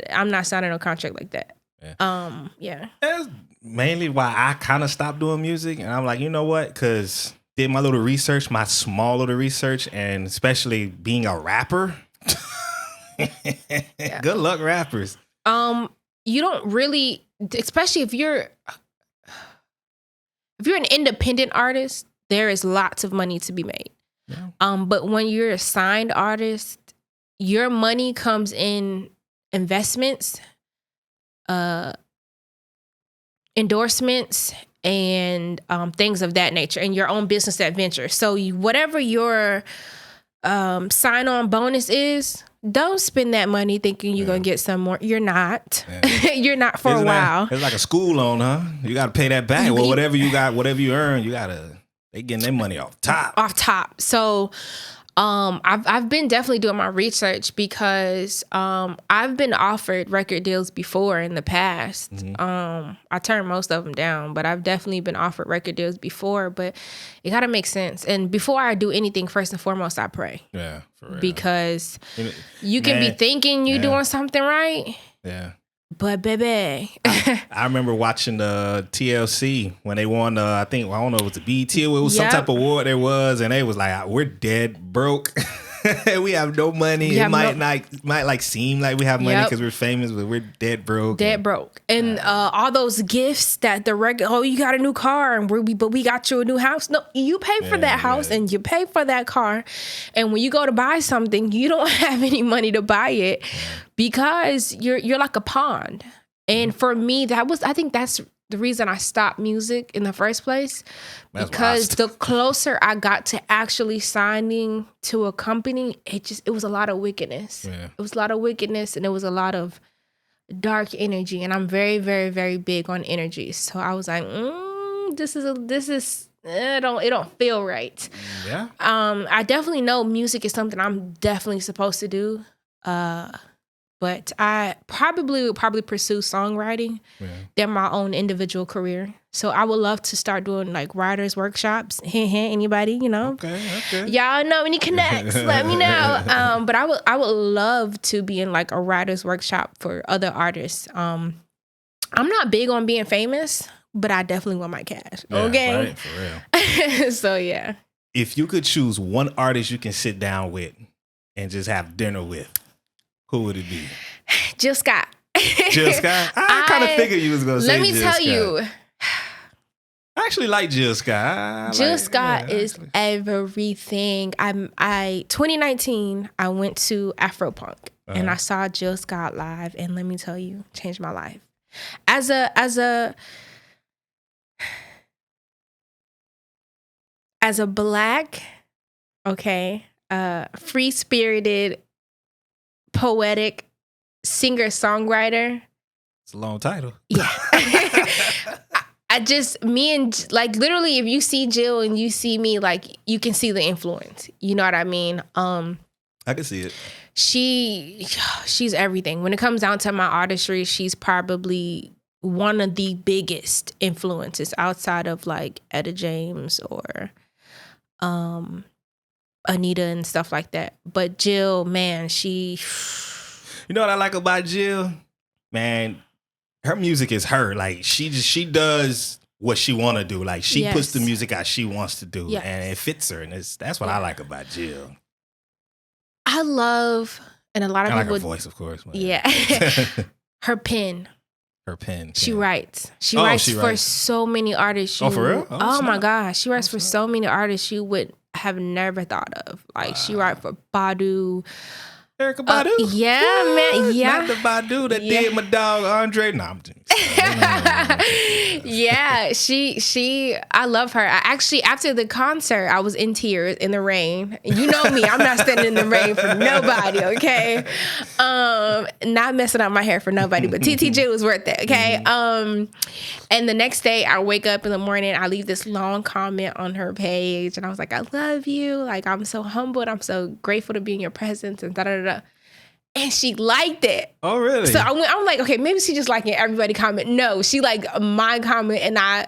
I'm not signing a contract like that. Yeah. That's mainly why I kind of stopped doing music. And I'm like, you know what? Because did my little research, my small little research, and especially being a rapper. Good luck, rappers. You don't really, especially if you're an independent artist, there is lots of money to be made. Yeah. But when you're a signed artist, your money comes in investments, endorsements, and things of that nature, and your own business adventure. So whatever your sign-on bonus is, don't spend that money thinking you're going to get some more. You're not. Yeah. You're not for a while. It's like a school loan, huh? You got to pay that back. Well, whatever you got, whatever you earn, they getting their money off top. So I've been definitely doing my research because I've been offered record deals before in the past. I turned most of them down, but I've definitely been offered record deals before. But it gotta make sense. And before I do anything, first and foremost, I pray. Yeah, for real. Because you can be thinking you're doing something right. Yeah. But baby, I remember watching the TLC when they won. I don't know if it was the BET or it was some type of award there was, and they was like, "We're dead broke. We have no money. It might seem like we have money because we're famous, but we're dead broke. Dead broke. And all those gifts that the record. Oh, you got a new car, and we got you a new house. No, you pay for that house and you pay for that car, and when you go to buy something, you don't have any money to buy it because you're like a pawn. And for me, I think that's the reason I stopped music in the first place, because the closer I got to actually signing to a company, it was a lot of wickedness. Yeah. It was a lot of wickedness, and it was a lot of dark energy. And I'm very, very, very big on energy. So I was like, it don't feel right. Yeah. I definitely know music is something I'm definitely supposed to do. But I probably would pursue songwriting than my own individual career. So I would love to start doing like writers workshops. Anybody, Okay. Y'all know any connects? Let me know. But I would love to be in like a writers workshop for other artists. I'm not big on being famous, but I definitely want my cash. Yeah, okay, right, for real. So yeah. If you could choose one artist you can sit down with and just have dinner with, who would it be? Jill Scott. Jill Scott? I kind of figured you was going to say Jill Scott. Let me tell you. I actually like Jill Scott. Jill Scott is everything. 2019, I went to Afropunk and I saw Jill Scott live, and let me tell you, changed my life. As a Black, free-spirited, poetic singer-songwriter. It's a long title. Yeah. Literally, if you see Jill and you see me, like, you can see the influence. You know what I mean? I can see it. She's everything. When it comes down to my artistry, she's probably one of the biggest influences outside of like Etta James or Anita and stuff like that. But Jill, man, you know what I like about Jill? Man, her music is her. Like she does what she want to do. Like she puts the music out she wants to do, and it fits her. And that's what I like about Jill. I love, and a lot of people like her voice, of course. Yeah, her pen. Her pen. She writes. She writes for so many artists. For real? Oh my gosh, she writes for so many artists you would have never thought of. Like she writes for Badu. Erykah Badu? Yeah, man. Yeah. Not the Badu that did my dog Andre. No, I'm just yeah, I love her. I actually, after the concert, I was in tears in the rain. You know me, I'm not standing in the rain for nobody, okay? Not messing up my hair for nobody, but TTJ was worth it, okay? And the next day, I wake up in the morning, I leave this long comment on her page, and I was like, I love you. Like, I'm so humbled. I'm so grateful to be in your presence, and da-da-da-da. And she liked it. Oh, really? So I'm like, okay, maybe she just liking everybody comment. No, she liked my comment, and I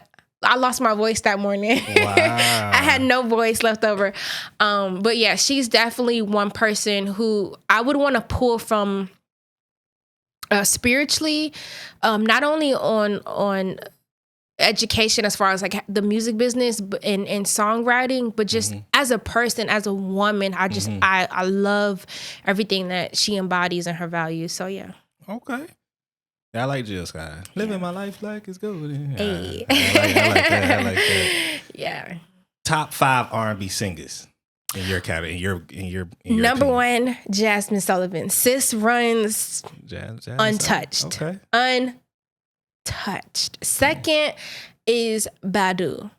lost my voice that morning. Wow. I had no voice left over. But yeah, she's definitely one person who I would want to pull from spiritually, not only on education as far as like the music business and songwriting, but just as a person, as a woman, I love everything that she embodies and her values. So yeah. Okay. Yeah, I like Jill Scott. Living my life like it's good. Hey. I like that. Yeah. Top 5 R&B singers in your category, in your number opinion. 1, Jasmine Sullivan. Sis runs untouched. Okay. Untouched. Second is Badu.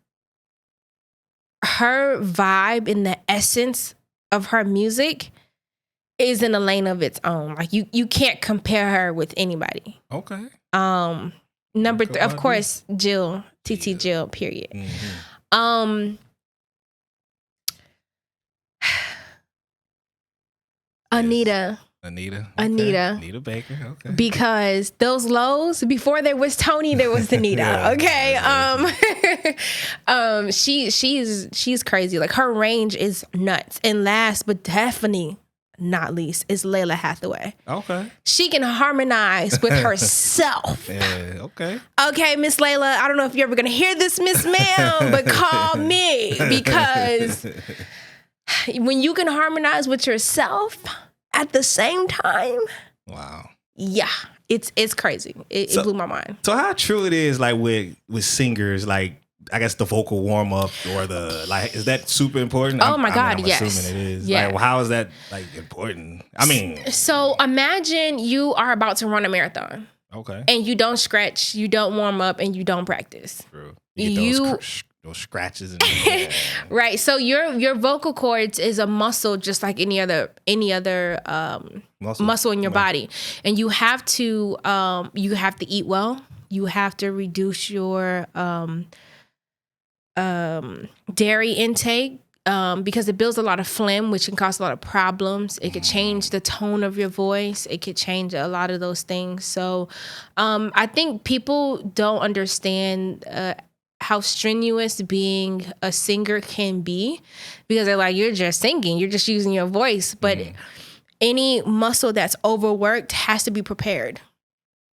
Her vibe and the essence of her music is in a lane of its own. Like you can't compare her with anybody. Okay. Number 3, of course, Jill, TT Jill, period. Anita. Okay. Anita Baker. Okay. Because those lows, before there was Tony, there was Anita. Yeah, Okay. She's crazy. Like her range is nuts. And last but definitely not least is Layla Hathaway. Okay. She can harmonize with herself. Yeah, okay. Okay, Miss Layla, I don't know if you're ever gonna hear this, Miss Ma'am, but call me, because when you can harmonize with yourself at the same time, wow. Yeah, it's crazy. It blew my mind. So how true it is, like with singers, like I guess the vocal warm up or the like, is that super important? Oh my God, I'm yes. assuming it is. Yeah. Like, well, how is that like important? I mean, so imagine you are about to run a marathon. Okay. And you don't stretch, you don't warm up, and you don't practice. True. You get those scratches. And right. So your vocal cords is a muscle just like any other muscle in your body, and you have to eat well. You have to reduce your dairy intake. Because it builds a lot of phlegm, which can cause a lot of problems. It could change the tone of your voice. It could change a lot of those things. So I think people don't understand how strenuous being a singer can be, because they're like, you're just singing, you're just using your voice. But any muscle that's overworked has to be prepared.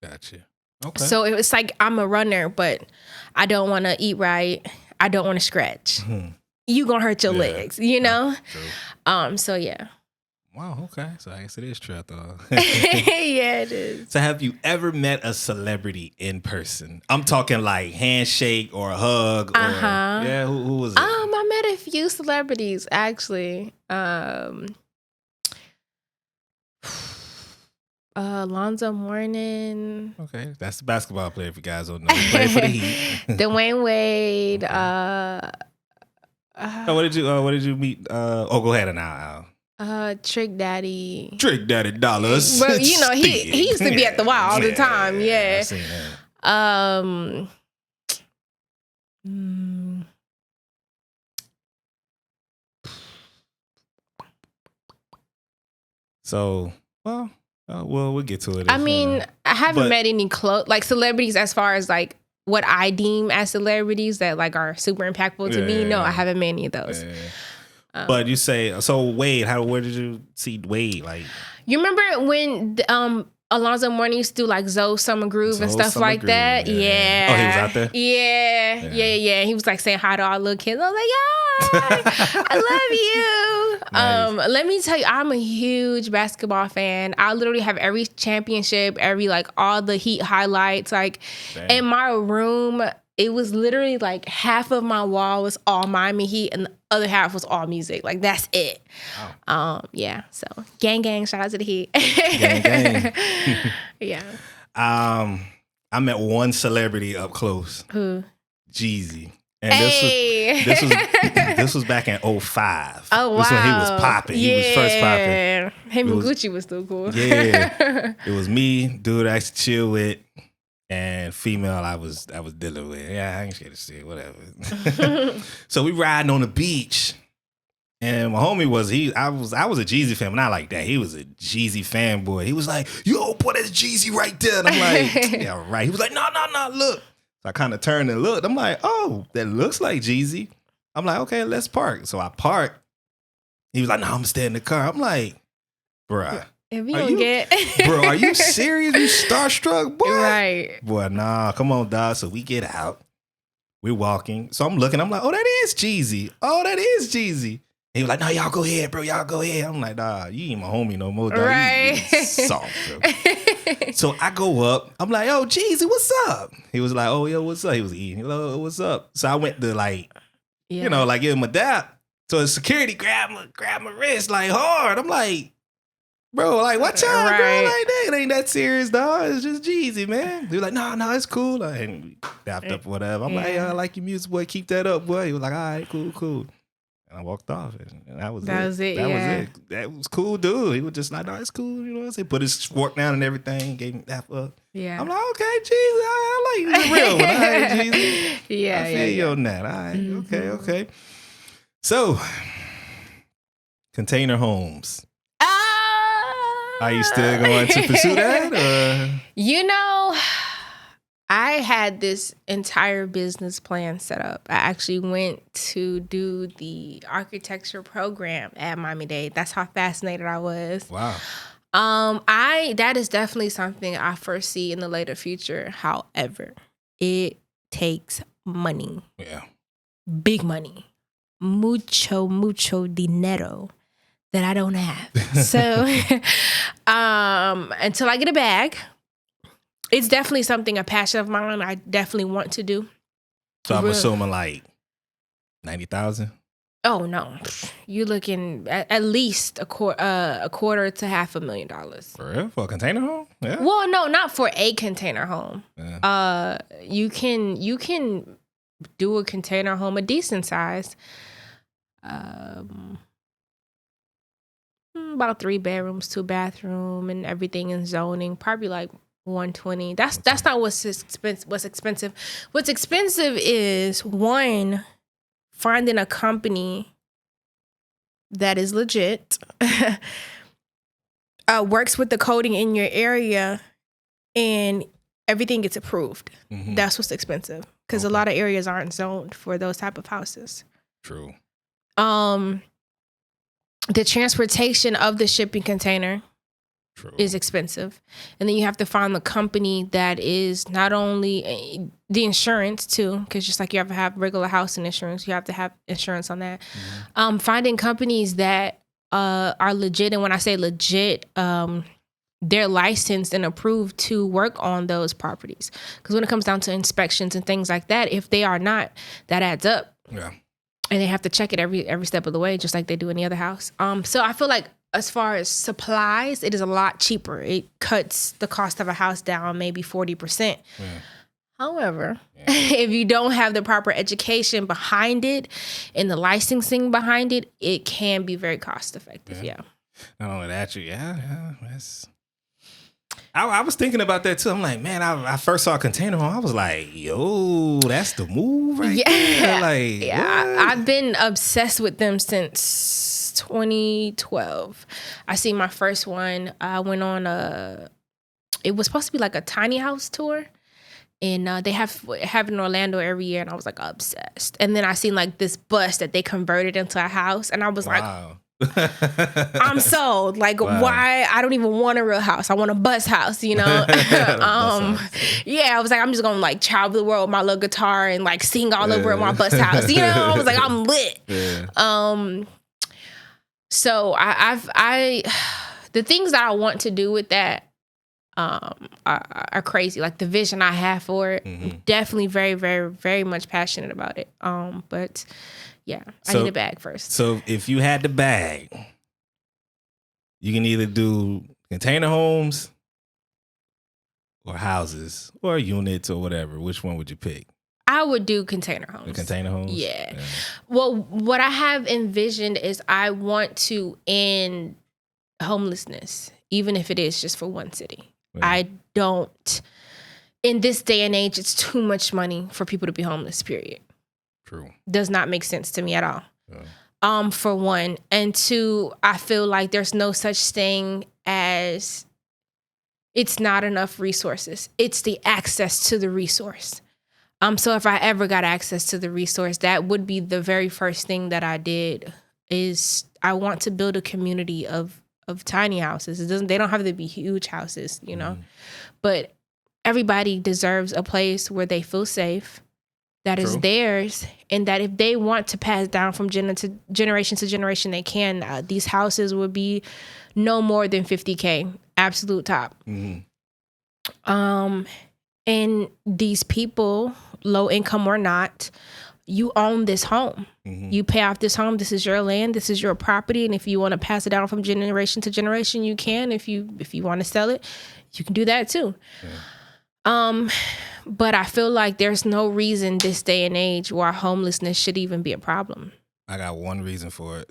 Gotcha. Okay. So it's like I'm a runner, but I don't want to eat right. I don't want to scratch. You gonna hurt your legs, you know? True. So yeah. Wow, okay. So I guess it is true, I thought. Yeah, it is. So have you ever met a celebrity in person? I'm talking like handshake or a hug or yeah, who was it? I met a few celebrities actually. Alonzo Mourning. Okay, that's the basketball player if you guys don't know. He played for the Heat. Dwayne Wade. Okay. What did you meet? Go ahead now. Trick Daddy Dollars. Well, you know, he used to be at the Y all the time. Yeah. I've seen that. So, well, we'll get to it. I mean, I haven't met any celebrities as far as like what I deem as celebrities that like are super impactful to me. No, I haven't met any of those. But you say, so Wade, where did you see Wade? Like, you remember when Alonzo Mourning used to do like Zoe Summer Groove and stuff like that? Yeah. Oh, he was out there? Yeah. He was like saying hi to all the little kids. I was like, yeah, I love you. Nice. Let me tell you, I'm a huge basketball fan. I literally have every championship, all the Heat highlights. Like in my room, it was literally like half of my wall was all Miami Heat and the other half was all music. Like that's it. Wow. Yeah. So gang, shout out to the Heat. Gang. Yeah. I met one celebrity up close. Who? Jeezy. And this was back in 2005. Oh, wow. This when he was popping. He was first popping. Him and Gucci was still cool. Yeah. It was me, dude I used to chill with, and female I was dealing with. Yeah, I ain't scared to say it, whatever. So we riding on the beach, and my homie I was a Jeezy fan, but not like that. He was a Jeezy fanboy. He was like, yo, boy, that's Jeezy right there. And I'm like, yeah, right. He was like, no, look. So I kind of turned and looked. I'm like, oh, that looks like Jeezy. I'm like, okay, let's park. So I parked. He was like, no, I'm gonna stay in the car. I'm like, bruh. If you don't get... Bro, are you serious? You starstruck, boy? Right. Boy, nah, come on, dog. So we get out. We're walking. So I'm looking. I'm like, oh, that is Jeezy. He was like, no, y'all go ahead, bro. Y'all go ahead. I'm like, nah, you ain't my homie no more, dog. Right. You soft, bro. So I go up. I'm like, yo, Jeezy, what's up? He was like, oh, yo, what's up? He was eating. Hello, what's up? So I went to give him a dap. So the security grabbed my wrist like hard. I'm like, bro, like, watch out, bro. Like, that ain't that serious, dog. It's just Jeezy, man. He was like, no, it's cool. And we dapped up whatever. I'm like, hey, I like your music, boy. Keep that up, boy. He was like, all right, cool. And I walked off, and that was it. That was it. That was cool, dude. He was just like, no, it's cool. You know what I'm saying? Put his fork down and everything. Gave me that up. Yeah. I'm like, okay, Jeezy. I like you. The real one. All right, Jeezy. Yeah, I feel you on that. All right. Mm-hmm. Okay. So, Container Homes. Oh, Are you still going to pursue that? Or? You know, I had this entire business plan set up. I actually went to do the architecture program at Miami-Dade. That's how fascinated I was. Wow. That is definitely something I foresee in the later future. However, it takes money. Yeah. Big money. Mucho dinero that I don't have. So until I get a bag, it's definitely something, a passion of mine I definitely want to do. So I'm assuming like 90,000. Oh no, you're looking at least a quarter to $500,000. For real? For a container home? Yeah. Well, no, not for a container home. Yeah. You can do a container home, a decent size. About 3 bedrooms, 2 bathroom, and everything in zoning. Probably like 120. That's not what's expensive. What's expensive is, one, finding a company that is legit, works with the coding in your area, and everything gets approved. Mm-hmm. That's what's expensive, because a lot of areas aren't zoned for those type of houses. True. The transportation of the shipping container is expensive. And then you have to find the company that is not only the insurance too, because just like you have to have regular house insurance, you have to have insurance on that. Mm-hmm. Finding companies that are legit. And when I say legit, they're licensed and approved to work on those properties. Because when it comes down to inspections and things like that, if they are not, that adds up. Yeah. And they have to check it every step of the way, just like they do any other house. So I feel like as far as supplies, it is a lot cheaper. It cuts the cost of a house down maybe 40%. Yeah. However, if you don't have the proper education behind it and the licensing behind it, it can be very cost effective. Yeah. Not only that, that's... I was thinking about that too. I'm like, man, I first saw a container home. I was like, yo, that's the move right there. Like, yeah, I've been obsessed with them since 2012. I seen my first one. I went on it was supposed to be like a tiny house tour. And they have it in Orlando every year. And I was like obsessed. And then I seen like this bus that they converted into a house. And I was like, I'm sold. Like, why? I don't even want a real house. I want a bus house, you know? Yeah, I was like, I'm just going to like travel the world with my little guitar and like sing all over at my bus house. You know, I was like, I'm lit. Yeah. So I the things that I want to do with that are crazy. Like the vision I have for it, definitely very, very, very much passionate about it. But yeah, I need a bag first. So if you had the bag, you can either do container homes or houses or units or whatever. Which one would you pick? I would do container homes. The container homes? Yeah. Well, what I have envisioned is I want to end homelessness, even if it is just for one city. Yeah. I don't, in this day and age, it's too much money for people to be homeless, period. True. Does not make sense to me at all. Yeah. For one. And two, I feel like there's no such thing as it's not enough resources. It's the access to the resource. So if I ever got access to the resource, that would be the very first thing that I did. Is I want to build a community of tiny houses. They don't have to be huge houses, you know, but everybody deserves a place where they feel safe, that is theirs, and that if they want to pass down from generation to generation, they can. These houses would be no more than $50K, absolute top. And these people, low income or not, you own this home. You pay off this home. This is your land. This is your property. And if you want to pass it down from generation to generation, you can. If you want to sell it, you can do that too. Yeah. But I feel like there's no reason this day and age why homelessness should even be a problem. I got one reason for it.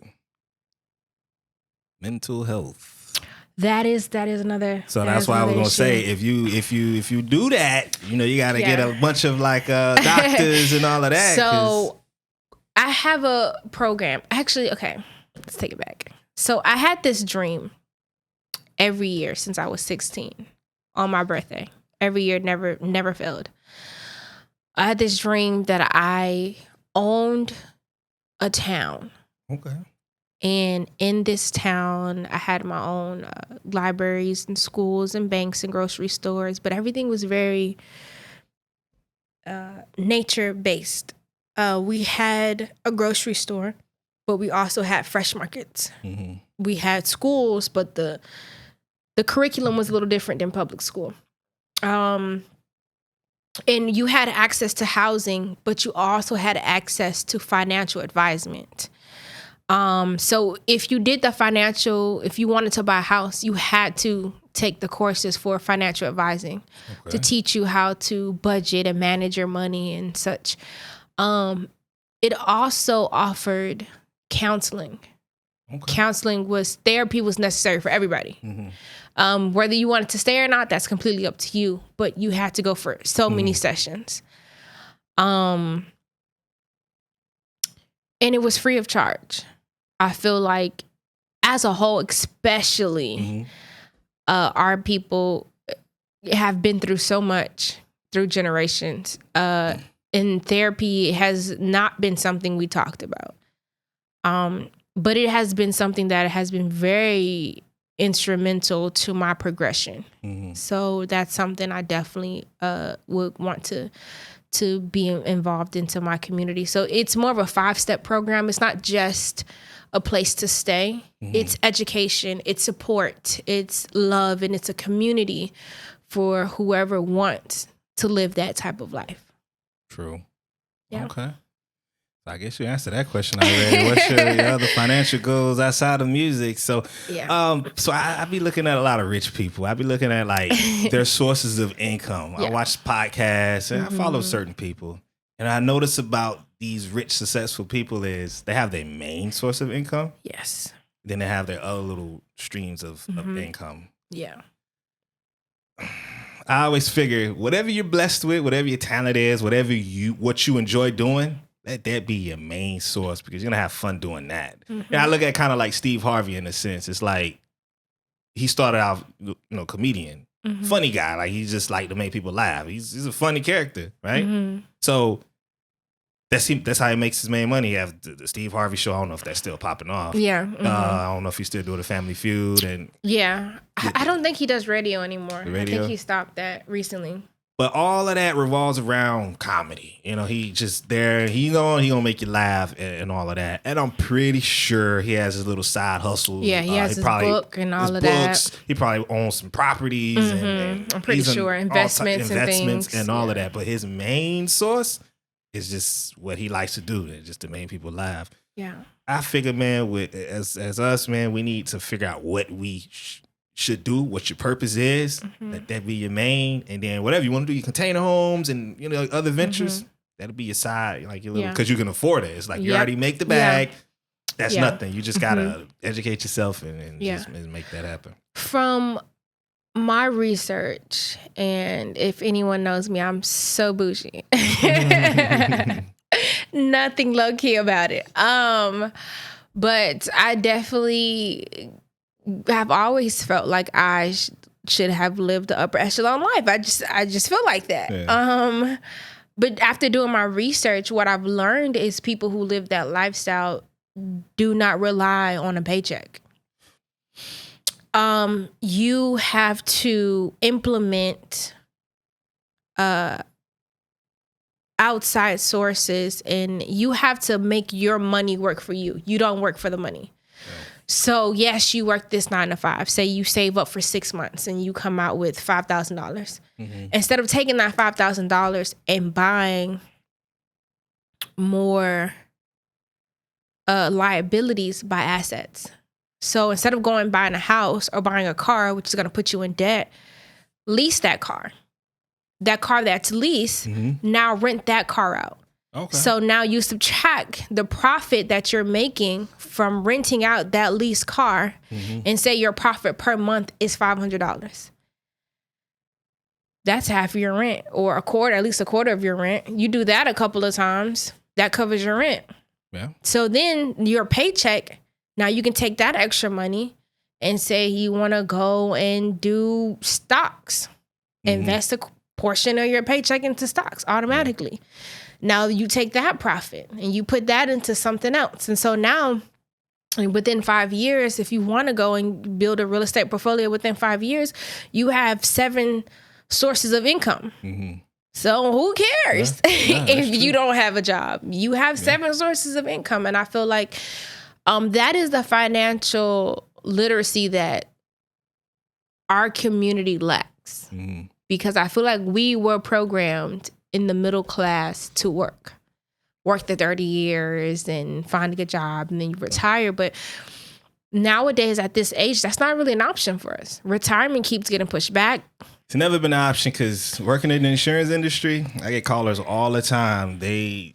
Mental health. That is another. So that's why I was gonna say, if you do that, you know, you gotta get a bunch of like doctors and all of that. So I have a program. Actually, okay, let's take it back. So I had this dream, every year since I was 16 on my birthday. Every year, never failed. I had this dream that I owned a town. Okay. And in this town, I had my own libraries and schools and banks and grocery stores, but everything was very nature-based. We had a grocery store, but we also had fresh markets. Mm-hmm. We had schools, but the curriculum was a little different than public school. And you had access to housing, but you also had access to financial advisement. So if you did if you wanted to buy a house, you had to take the courses for financial advising to teach you how to budget and manage your money and such. It also offered counseling. Okay. Therapy was necessary for everybody. Mm-hmm. Whether you wanted to stay or not, that's completely up to you. But you had to go for so many sessions. And it was free of charge. I feel like as a whole, especially our people have been through so much through generations. And therapy has not been something we talked about. But it has been something that has been very instrumental to my progression. Mm-hmm. So that's something I definitely would want to be involved into my community. So it's more of a 5-step program. It's not just a place to stay. Mm-hmm. It's education, it's support, it's love, and it's a community for whoever wants to live that type of life. True. Yeah. Okay. I guess you answered that question already. What's your other financial goals outside of music? So, I be looking at a lot of rich people. I be looking at like their sources of income. Yeah. I watch podcasts and I follow certain people, and I notice about these rich, successful people is they have their main source of income. Yes. Then they have their other little streams of income. Yeah. I always figure whatever you're blessed with, whatever your talent is, what you enjoy doing, let that be your main source because you're going to have fun doing that. Mm-hmm. And I look at kind of like Steve Harvey in a sense. It's like he started out, comedian, funny guy. Like he's just like to make people laugh. He's a funny character, right? Mm-hmm. So that's how he makes his main money. He have the Steve Harvey show. I don't know if that's still popping off. Yeah. Mm-hmm. I don't know if he's still doing the Family Feud. And yeah. I don't think he does radio anymore. I think he stopped that recently. But all of that revolves around comedy. He just there. He gonna make you laugh and all of that. And I'm pretty sure he has his little side hustles. Yeah, he has his book and all of that. He probably owns some properties. And I'm pretty sure investments and things and all of that. But his main source is just what he likes to do, and just to make people laugh. Yeah, I figure, man, as us, man, we need to figure out what we should do, what your purpose is. Let that be your main, and then whatever you want to do, your container homes and other ventures. That'll be your side, like your little, because you can afford it. It's like you already make the bag. That's nothing. You just gotta educate yourself and just make that happen. From my research, and if anyone knows me, I'm so bougie. Nothing low key about it. But I definitely have always felt like I should have lived the upper echelon life. I just feel like that. Yeah. But after doing my research, what I've learned is people who live that lifestyle do not rely on a paycheck. You have to implement outside sources, and you have to make your money work for you. You don't work for the money. Yeah. So yes, you work this 9 to 5. Say you save up for 6 months and you come out with $5,000. Instead of taking that $5,000 and buying more liabilities, buy assets. So instead of going buying a house or buying a car, which is going to put you in debt, lease that car. That car that's leased, now rent that car out. Okay. So now you subtract the profit that you're making from renting out that leased car and say your profit per month is $500. That's half of your rent, or at least a quarter of your rent. You do that a couple of times, that covers your rent. Yeah. So then your paycheck, now you can take that extra money and say you want to go and do stocks, invest a portion of your paycheck into stocks automatically. Now you take that profit and you put that into something else. And so now within 5 years, if you want to go and build a real estate portfolio within 5 years, you have 7 sources of income. So who cares if you don't have a job? You have 7 sources of income. And I feel like that is the financial literacy that our community lacks. Because I feel like we were programmed in the middle class to work the 30 years and find a good job and then you retire. But nowadays at this age, that's not really an option for us. Retirement keeps getting pushed back. It's never been an option because working in the insurance industry, I get callers all the time. They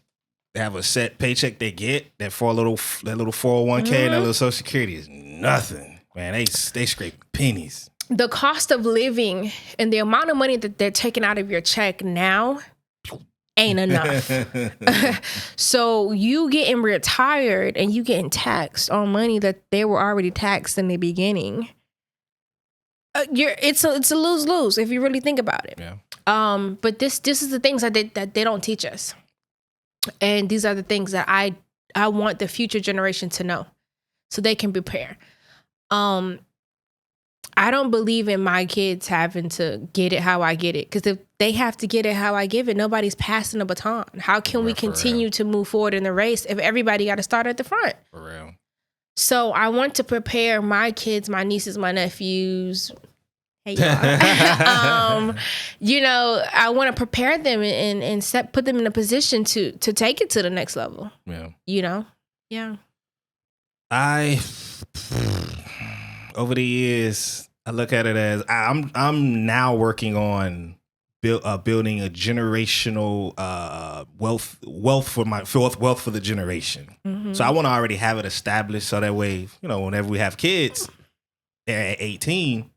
have a set paycheck they get, that little 401k and that little Social Security is nothing. Man, they scrape pennies. The cost of living and the amount of money that they're taking out of your check now ain't enough. So you getting retired and you getting taxed on money that they were already taxed in the beginning. It's a lose-lose if you really think about it. But this is the things that they don't teach us. And these are the things that I want the future generation to know so they can prepare. I don't believe in my kids having to get it how I get it. Because if they have to get it how I give it, nobody's passing a baton. How can we continue to move forward in the race if everybody got to start at the front? For real. So I want to prepare my kids, my nieces, my nephews. Hey, y'all. I want to prepare them and put them in a position to take it to the next level. Yeah. Over the years, I look at it as I'm now working on building a generational wealth for the generation. So I want to already have it established so that way, whenever we have kids at 18,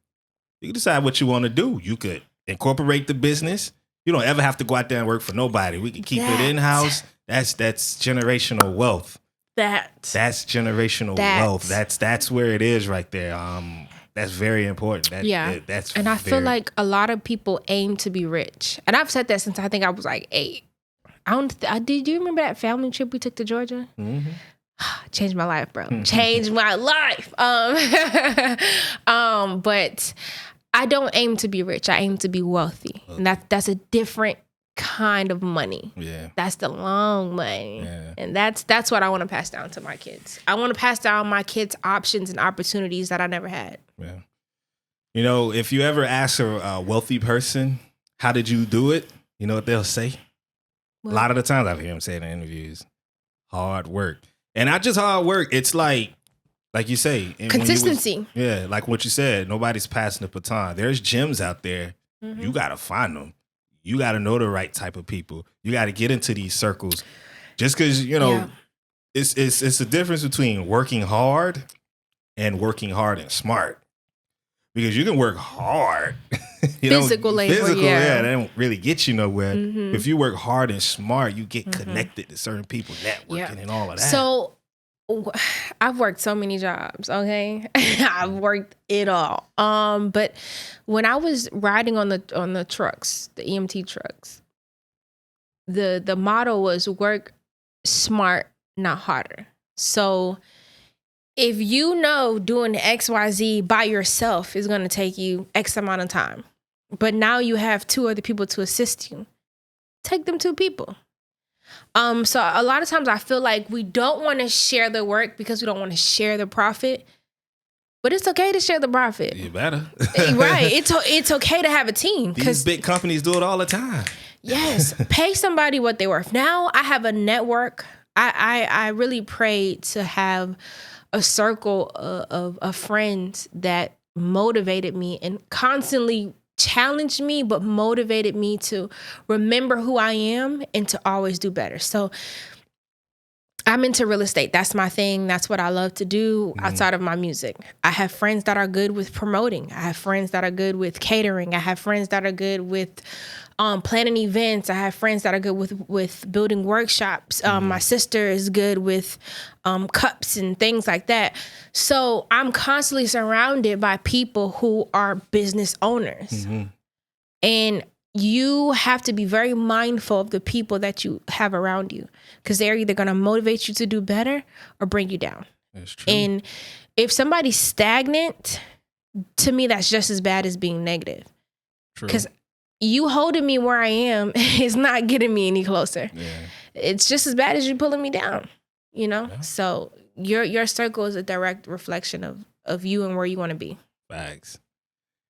you can decide what you want to do. You could incorporate the business. You don't ever have to go out there and work for nobody. We can keep it in-house. That's generational wealth. That's generational wealth. That's where it is right there. That's very important. I feel like a lot of people aim to be rich. And I've said that since I think I was like 8. Did you remember that family trip we took to Georgia? Changed my life, bro. Changed my life. But I don't aim to be rich. I aim to be wealthy. And that's a different kind of money. That's the long money. And that's what I want to pass down to my kids. I want to pass down my kids options and opportunities that I never had. If you ever ask a wealthy person, how did you do it? You know what they'll say? What? A lot of the times I hear them say in interviews, hard work. And not just hard work. It's like you say, consistency. Like what you said, nobody's passing the baton. There's gems out there. You got to find them. You got to know the right type of people. You got to get into these circles. Just because, it's a difference between working hard and working hard and smart. Because you can work hard. Physical labor, that don't really get you nowhere. If you work hard and smart, you get connected to certain people, networking and all of that. So I've worked so many jobs, okay? I've worked it all. But when I was riding on the trucks, the EMT trucks, the motto was work smart, not harder. So if doing XYZ by yourself is going to take you X amount of time, but now you have 2 other people to assist you, take them 2 people. So a lot of times I feel like we don't want to share the work because we don't want to share the profit, but it's okay to share the profit. You better. Right. It's okay to have a team. These big companies do it all the time. Yes. Pay somebody what they're worth. Now I have a network. I really pray to have a circle of friends that motivated me and constantly challenged me, but motivated me to remember who I am and to always do better. So I'm into real estate. That's my thing. That's what I love to do outside of my music. I have friends that are good with promoting. I have friends that are good with catering. I have friends that are good with planning events. I have friends that are good with building workshops. My sister is good with cups and things like that. So I'm constantly surrounded by people who are business owners. And you have to be very mindful of the people that you have around you, because they're either going to motivate you to do better or bring you down. That's true. And if somebody's stagnant, to me, that's just as bad as being negative. Because you holding me where I am is not getting me any closer. Yeah. It's just as bad as you pulling me down, you know? Yeah. So your circle is a direct reflection of you and where you want to be. Facts.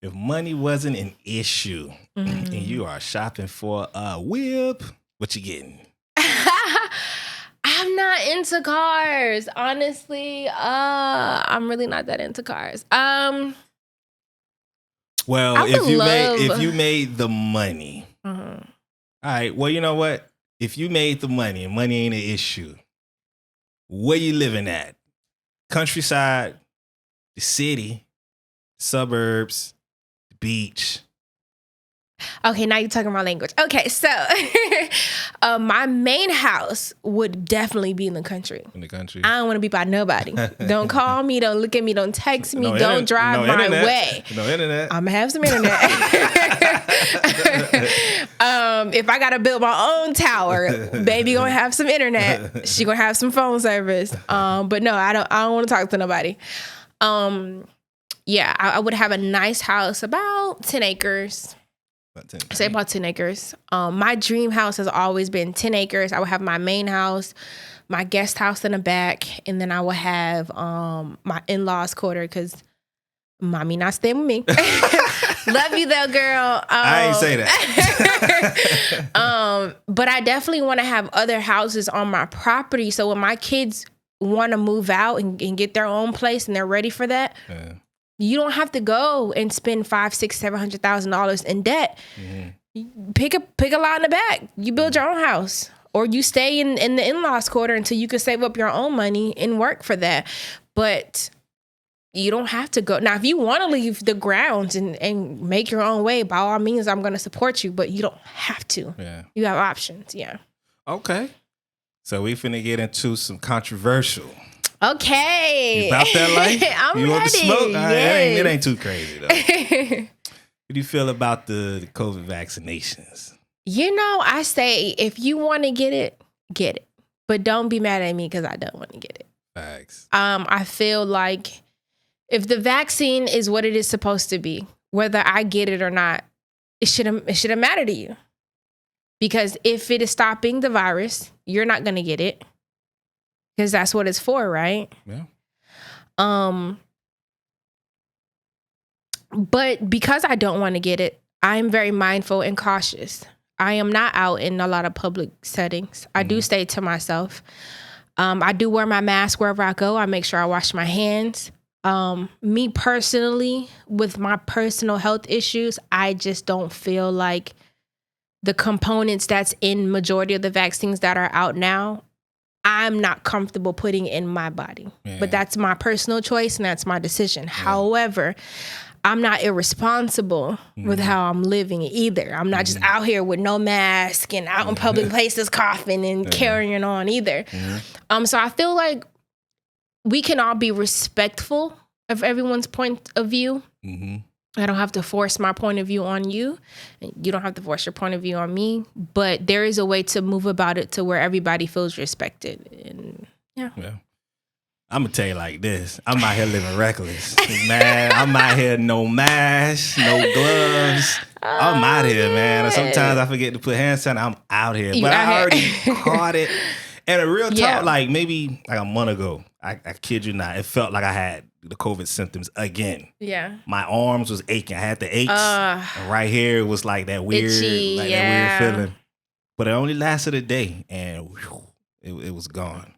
If money wasn't an issue and you are shopping for a whip, what you getting? I'm not into cars, honestly. I'm really not that into cars. Well, if you made the money, all right. Well, you know what? If you made the money and money ain't an issue, where you living at? Countryside, the city, suburbs, the beach. Okay, now you're talking my language. Okay, so my main house would definitely be in the country. In the country. I don't want to be by nobody. Don't call me, don't look at me, don't text me, don't drive my way. No internet. I'm going to have some internet. If I got to build my own tower, baby going to have some internet. She going to have some phone service. But no, I don't want to talk to nobody. Yeah, I would have a nice house, about 10 acres. Say about 10 acres. My dream house has always been 10 acres. I would have my main house, my guest house in the back, and then I would have my in-laws quarter, because mommy not staying with me. Love you though, girl. I ain't say that. But I definitely want to have other houses on my property, so when my kids want to move out and get their own place and they're ready for that, you don't have to go and spend $500,000, $600,000, $700,000 in debt. Pick a lot in the back. You build your own house, or you stay in the in-laws quarter until you can save up your own money and work for that. But you don't have to go. Now, if you want to leave the grounds and make your own way, by all means, I'm going to support you. But you don't have to. Yeah. You have options. Yeah. Okay. So we finna get into some controversial. Okay. You about that life? I'm you ready. Want the smoke? Yes. It ain't too crazy, though. What do you feel about the COVID vaccinations? You know, I say if you want to get it, get it. But don't be mad at me because I don't want to get it. Facts. I feel like if the vaccine is what it is supposed to be, whether I get it or not, it shouldn't matter to you. Because if it is stopping the virus, you're not going to get it. Because that's what it's for, right? Yeah. But because I don't want to get it, I'm very mindful and cautious. I am not out in a lot of public settings. I do stay to myself. I do wear my mask wherever I go. I make sure I wash my hands. Me personally, with my personal health issues, I just don't feel like the components that's in majority of the vaccines that are out now, I'm not comfortable putting in my body. Yeah. But that's my personal choice and that's my decision. Yeah. However, I'm not irresponsible with how I'm living either. I'm not just out here with no mask and out in public places coughing and carrying on either. So I feel like we can all be respectful of everyone's point of view. I don't have to force my point of view on you. You don't have to force your point of view on me. But there is a way to move about it to where everybody feels respected. And yeah. I'm going to tell you like this. I'm out here living reckless. Man, I'm out here no mask, no gloves. I'm out here, man. And sometimes I forget to put hand sanitizer. I'm out here. But I already caught it. And a real talk, like maybe like a month ago, I kid you not, it felt like I had the COVID symptoms again. Yeah. My arms was aching. I had the aches. And right here, it was like that weird, itchy, that weird feeling. But it only lasted a day, and whew, it was gone.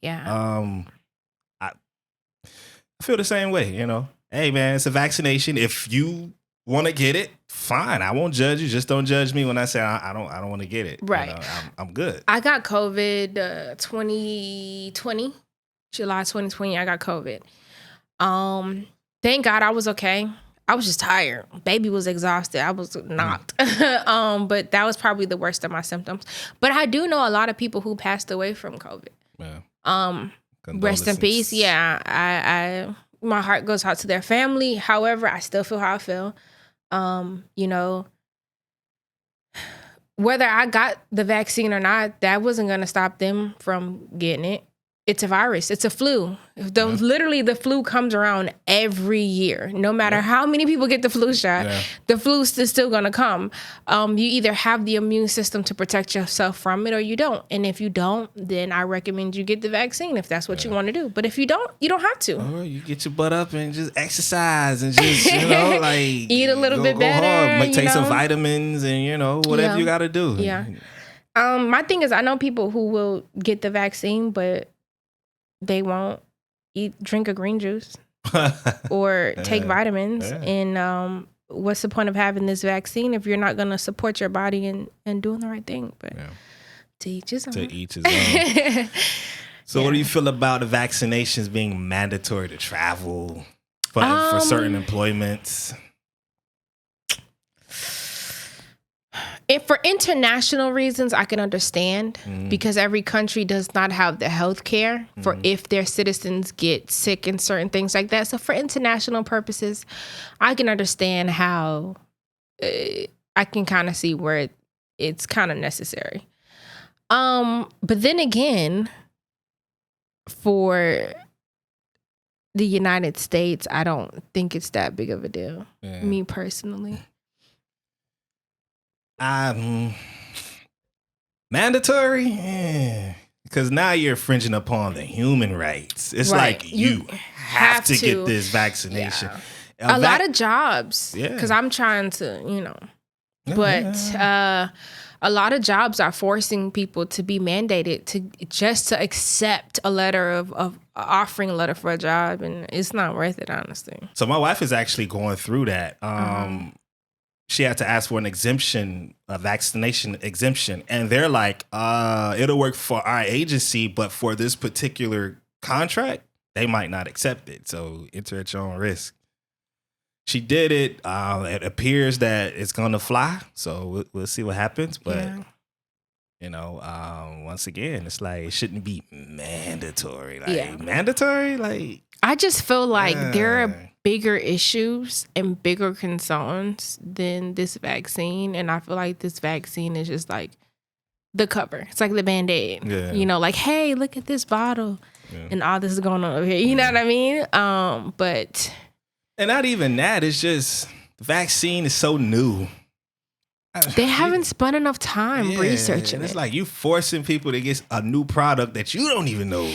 Yeah. I feel the same way, you know. Hey, man, it's a vaccination. If you want to get it, fine. I won't judge you. Just don't judge me when I say I don't want to get it. Right. You know, I'm good. I got COVID 2020, July 2020. I got COVID. Thank God I was okay. I was just tired. Baby was exhausted. I was not. But that was probably the worst of my symptoms. But I do know a lot of people who passed away from COVID. Yeah. Rest in peace. Yeah. I my heart goes out to their family. However, I still feel how I feel. You know, whether I got the vaccine or not, that wasn't going to stop them from getting it. It's a virus. It's a flu. Literally, the flu comes around every year. No matter how many people get the flu shot, the flu is still going to come. You either have the immune system to protect yourself from it or you don't. And if you don't, then I recommend you get the vaccine if that's what you want to do. But if you don't, you don't have to. Or you get your butt up and just exercise and just, you know, like eat a little bit better. Hard. Take some vitamins and, you know, whatever you got to do. Yeah. My thing is, I know people who will get the vaccine, but they won't drink a green juice or take vitamins. And what's the point of having this vaccine if you're not going to support your body and doing the right thing? But to each his own. To each his own. So what do you feel about the vaccinations being mandatory to travel for certain employments? If for international reasons, I can understand because every country does not have the health care for if their citizens get sick and certain things like that. So for international purposes, I can understand how I can kind of see where it's kind of necessary. But then again, for the United States, I don't think it's that big of a deal. Me personally. Mandatory? Because now you're infringing upon the human rights. It's like you have to get this vaccination. A lot of jobs, because I'm trying to, you know, but a lot of jobs are forcing people to be mandated to accept a letter of offering a letter for a job, and it's not worth it, honestly. So my wife is actually going through that. She had to ask for an exemption, a vaccination exemption. And they're like, it'll work for our agency, but for this particular contract, they might not accept it. So enter at your own risk. She did it. It appears that it's going to fly. So we'll see what happens. But, you know, once again, it's like it shouldn't be mandatory. Mandatory? Like, I just feel like there are bigger issues and bigger concerns than this vaccine. And I feel like this vaccine is just like the cover. It's like the Band-Aid. You know, like, hey, look at this bottle. And all this is going on over here. You know what I mean? But... And not even that. It's just the vaccine is so new. They haven't spent enough time researching it. It's like you forcing people to get a new product that you don't even know.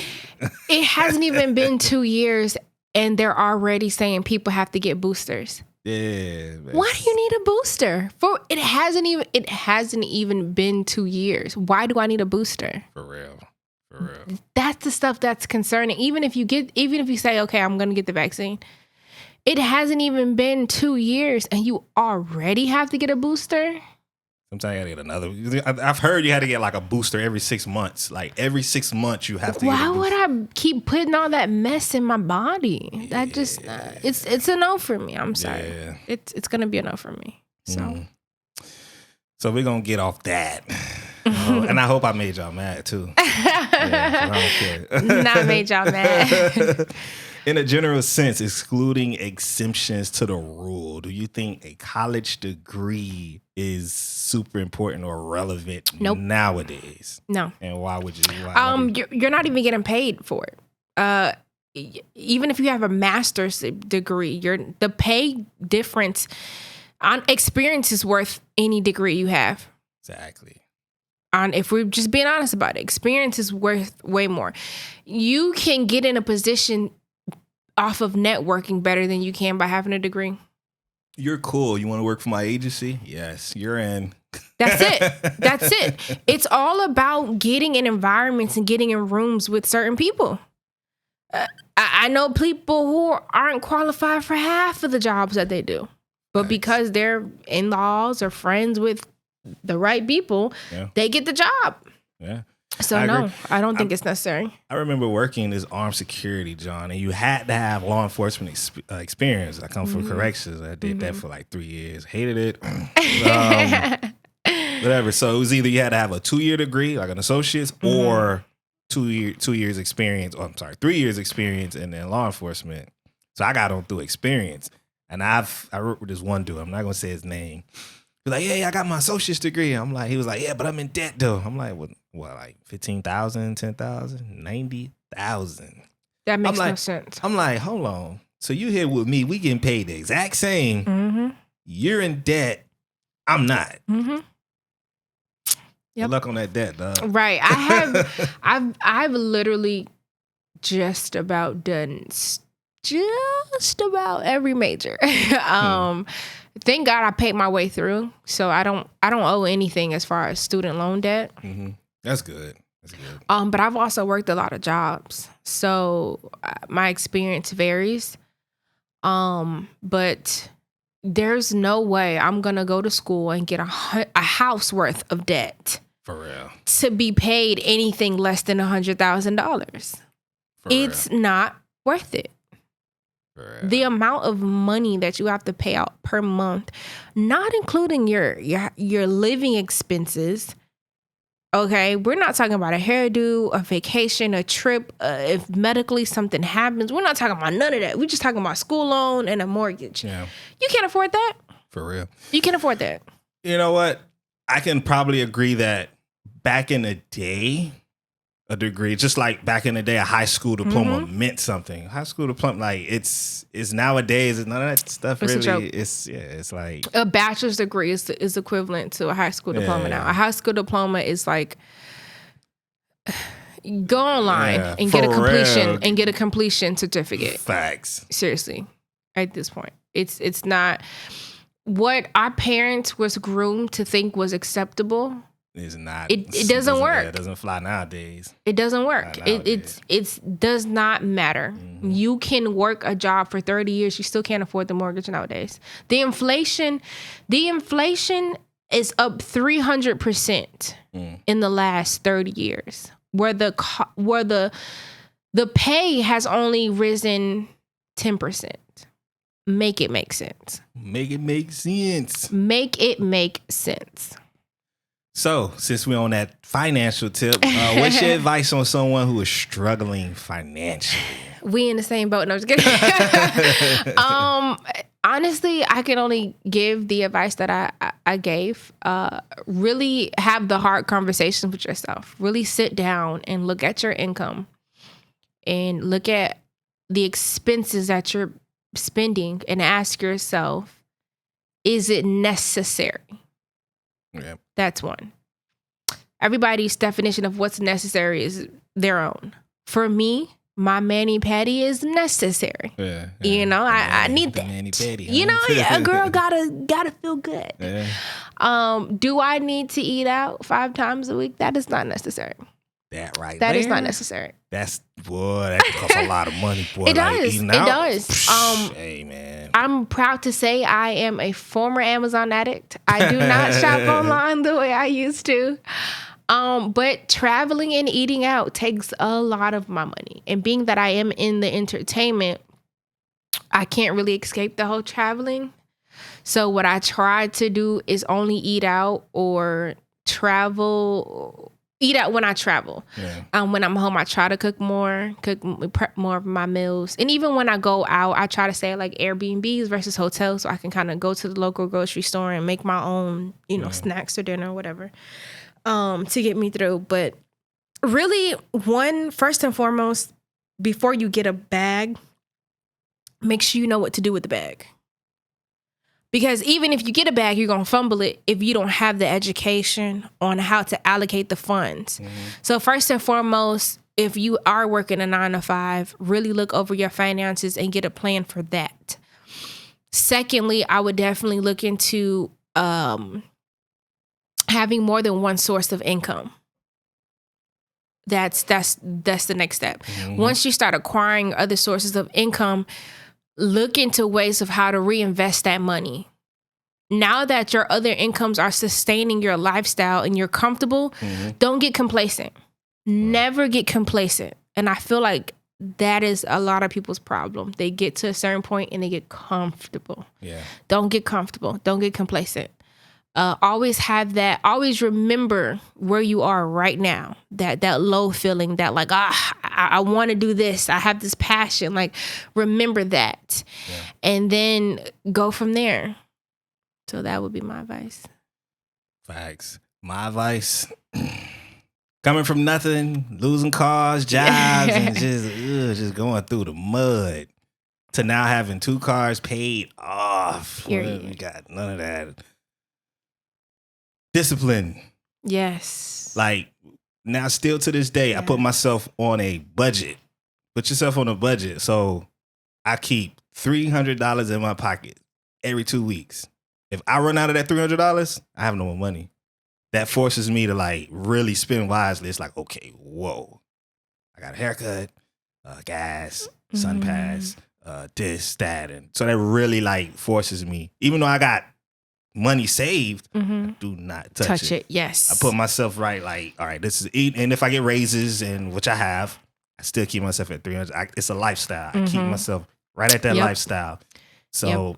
It hasn't even been 2 years and they're already saying people have to get boosters. Yeah. Why do you need a booster? It hasn't even been 2 years. Why do I need a booster? For real. That's the stuff that's concerning. Even if you say, okay, I'm going to get the vaccine. It hasn't even been 2 years and you already have to get a booster? Sometimes you gotta get another. I've heard you had to get like a booster every 6 months. Like every 6 months you have to get a booster. Why would I keep putting all that mess in my body? That just, it's a no for me. I'm sorry. Yeah. It's going to be a no for me. So. So we're going to get off that. And I hope I made y'all mad too. I don't care. Not made y'all mad. In a general sense, excluding exemptions to the rule, do you think a college degree is super important or relevant nowadays? No. And why would you? You're not even getting paid for it. Even if you have a master's degree, the pay difference on experience is worth any degree you have. Exactly. If we're just being honest about it, experience is worth way more. You can get in a position off of networking better than you can by having a degree. You're cool. You want to work for my agency? Yes, you're in. That's it. It's all about getting in environments and getting in rooms with certain people. I know people who aren't qualified for half of the jobs that they do. But because they're in-laws or friends with the right people, they get the job. Yeah. So no, I don't think it's necessary. I remember working as armed security, John, and you had to have law enforcement experience. I come from corrections. I did that for like 3 years. Hated it. Whatever. So it was either you had to have a 2-year degree, like an associate's, or 2 years experience. Oh, I'm sorry, 3 years experience in law enforcement. So I got on through experience, and I worked with this one dude. I'm not gonna say his name. He's like, yeah, I got my associate's degree. He was like, yeah, but I'm in debt though. I'm like, what like 15,000, 10,000, 90,000. That makes no sense. I'm like, hold on. So you here with me? We getting paid the exact same. You're in debt. I'm not. Good luck on that debt, dog. Right. I've literally just about done just about every major. Thank God I paid my way through, so I don't owe anything as far as student loan debt. That's good. That's good. But I've also worked a lot of jobs, so my experience varies. But there's no way I'm gonna go to school and get a house worth of debt for real to be paid anything less than $100,000. It's not worth it. The amount of money that you have to pay out per month, not including your living expenses. Okay, we're not talking about a hairdo, a vacation, a trip. If medically something happens, we're not talking about none of that. We're just talking about school loan and a mortgage. Yeah, you can't afford that. For real, you can't afford that. You know what? I can probably agree that back in the day, a degree, just like back in the day, a high school diploma meant something. High school diploma, like it's nowadays, none of that stuff it's really. It's like a bachelor's degree is equivalent to a high school diploma now. A high school diploma is like go online and get a completion certificate. Facts. Seriously, at this point, it's not what our parents was groomed to think was acceptable. It's not. It doesn't work. It doesn't fly nowadays. It doesn't work. It does not matter. You can work a job for 30 years. You still can't afford the mortgage nowadays. The inflation is up 300% in the last 30 years. Where the pay has only risen 10%. Make it make sense. Make it make sense. Make it make sense. So, since we're on that financial tip, what's your advice on someone who is struggling financially? We in the same boat. No, I'm just kidding. Honestly, I can only give the advice that I gave. Really have the hard conversations with yourself. Really sit down and look at your income and look at the expenses that you're spending and ask yourself, is it necessary? Yeah. That's one. Everybody's definition of what's necessary is their own. For me, my mani-pedi is necessary. Yeah. You know, I need that. Mani-pedi, you know, a girl gotta feel good. Yeah. Do I need to eat out 5 times a week? That is not necessary. That is not necessary. That costs a lot of money, boy. It does. It does. Hey, man. I'm proud to say I am a former Amazon addict. I do not shop online the way I used to. But traveling and eating out takes a lot of my money. And being that I am in the entertainment, I can't really escape the whole traveling. So what I try to do is only eat out or eat out when I travel. Yeah. When I'm home, I try to prep more of my meals. And even when I go out, I try to stay at like Airbnbs versus hotels so I can kind of go to the local grocery store and make my own, snacks or dinner or whatever to get me through. But really, first and foremost, before you get a bag, make sure you know what to do with the bag. Because even if you get a bag, you're going to fumble it if you don't have the education on how to allocate the funds. So first and foremost, if you are working a 9-to-5, really look over your finances and get a plan for that. Secondly, I would definitely look into having more than one source of income. That's the next step. Once you start acquiring other sources of income, look into ways of how to reinvest that money. Now that your other incomes are sustaining your lifestyle and you're comfortable, don't get complacent. Never get complacent. And I feel like that is a lot of people's problem. They get to a certain point and they get comfortable. Yeah. Don't get comfortable. Don't get complacent. Always have that. Always remember where you are right now. That low feeling. That like, I want to do this. I have this passion. Like, remember that, and then go from there. So that would be my advice. Facts. My advice. Coming from nothing, losing cars, jobs, and just going through the mud, to now having 2 cars paid off. We got none of that. Discipline. Yes. Like, now still to this day, I put myself on a budget. Put yourself on a budget. So I keep $300 in my pocket every 2 weeks. If I run out of that $300, I have no more money. That forces me to like really spend wisely. It's like, okay, whoa, I got a haircut, gas, sun pass, this, that. And so that really like forces me, even though I got money saved, I do not touch it. Yes. I put myself right, like, all right, this is eat. And if I get raises, and which I have, I still keep myself at 300. It's a lifestyle. I keep myself right at that lifestyle. So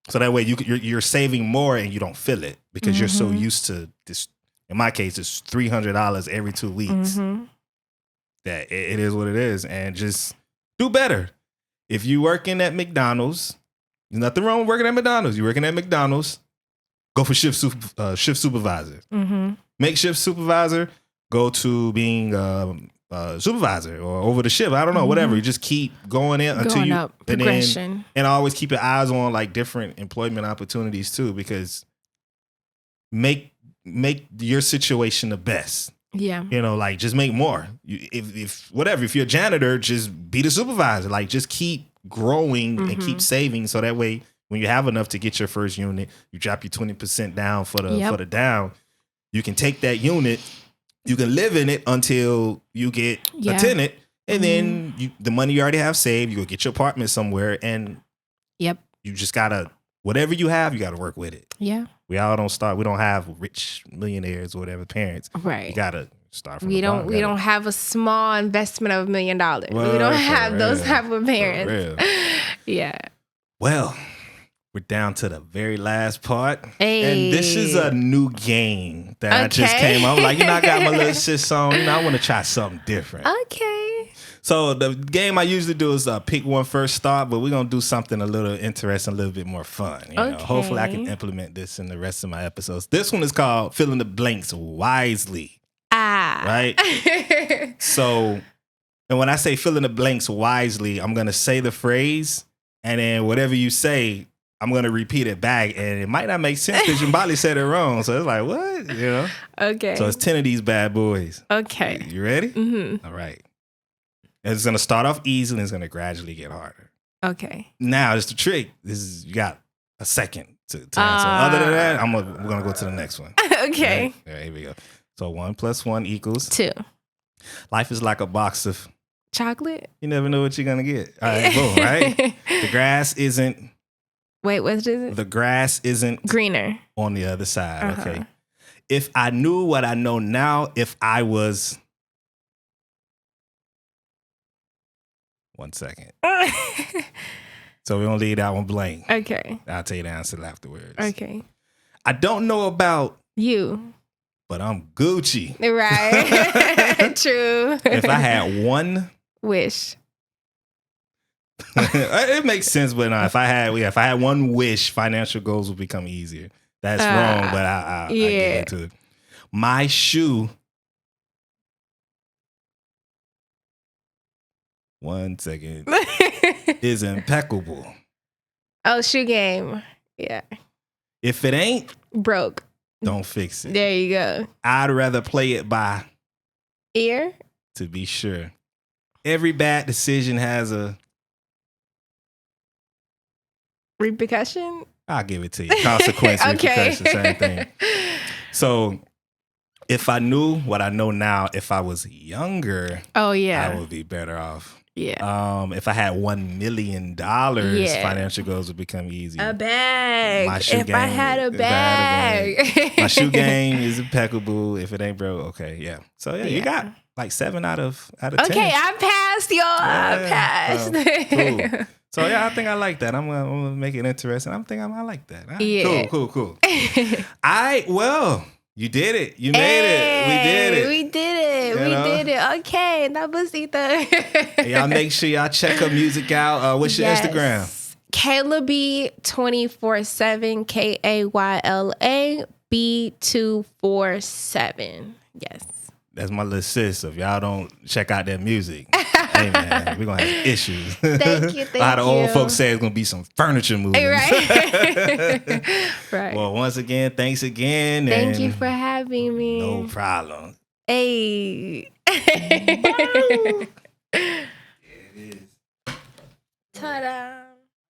so that way you're saving more and you don't feel it, because you're so used to this. In my case, it's $300 every 2 weeks. That it is what it is. And just do better. If you working at McDonald's, there's nothing wrong with working at McDonald's. You're working at McDonald's, go for shift supervisor. Make shift supervisor, go to being supervisor or over the shift. I don't know, whatever. You just keep going in until you up, progression. And always keep your eyes on like different employment opportunities too, because make your situation the best. Yeah. You know, like just make more. If you're a janitor, just be the supervisor. Like just keep growing and keep saving, so that way when you have enough to get your first unit, you drop your 20% down for the down. You can take that unit, you can live in it until you get a tenant, and then the money you already have saved, you go get your apartment somewhere, and you just gotta, whatever you have, you gotta work with it. Yeah. We don't have rich millionaires or whatever parents. Right. You gotta start from we don't have a small investment of $1 million. We don't have those type of parents. Yeah. Well, we're down to the very last part. Hey. And this is a new game that I just came up. Like, I got my little sis on. I want to try something different. Okay. So the game I usually do is pick one first start, but we're going to do something a little interesting, a little bit more fun. You know? Hopefully I can implement this in the rest of my episodes. This one is called Fill in the Blanks Wisely. Right? So, and when I say fill in the blanks wisely, I'm going to say the phrase, and then whatever you say, I'm going to repeat it back, and it might not make sense because you probably said it wrong. So it's like, what? You know? Okay. So it's 10 of these bad boys. Okay. You ready? Mm-hmm. All right. And it's going to start off easy, and it's going to gradually get harder. Okay. Now, it's the trick. You got a second to answer. Other than that, we're going to go to the next one. Okay. Right? There, here we go. So 1 + 1 = 2. Life is like a box of chocolate. You never know what you're going to get. All right, boom, right? The grass isn't. Wait, what is it? The grass isn't greener on the other side. Okay. If I knew what I know now, if I was. 1 second. So we're going to leave that one blank. Okay. I'll tell you the answer afterwards. Okay. I don't know about you, but I'm Gucci. Right. True. If I had one wish. It makes sense, but if I had one wish, financial goals would become easier. That's wrong, but I get into it. My shoe. 1 second. Is impeccable. Oh, shoe game. Yeah. If it ain't broke, don't fix it. There you go. I'd rather play it by ear. To be sure. Every bad decision has a repercussion. I'll give it to you. Consequence, repercussion, same thing. So if I knew what I know now, if I was younger, I would be better off. Yeah. If I had $1 million, financial goals would become easier. A bag. My shoe game, I had a bag. My shoe game is impeccable. If it ain't broke, okay, yeah. So yeah, you got like 7 out of 10. Okay, I passed, y'all. I passed. Cool. So yeah, I think I like that. I'm gonna make it interesting. I like that. Right, yeah. Cool. Well, you did it. You made it. We did it. We did it. Okay, that was either. Y'all make sure y'all check her music out. What's your Instagram? Kayla B 24/7 KAYLA B247. Yes. That's my little sis. If y'all don't check out that music, hey man, we're gonna have issues. Thank you. A lot of old folks say it's gonna be some furniture moving. Right. Right. Well, once again, thanks again. Thank you for having me. No problem. Hey. It is. Ta-da.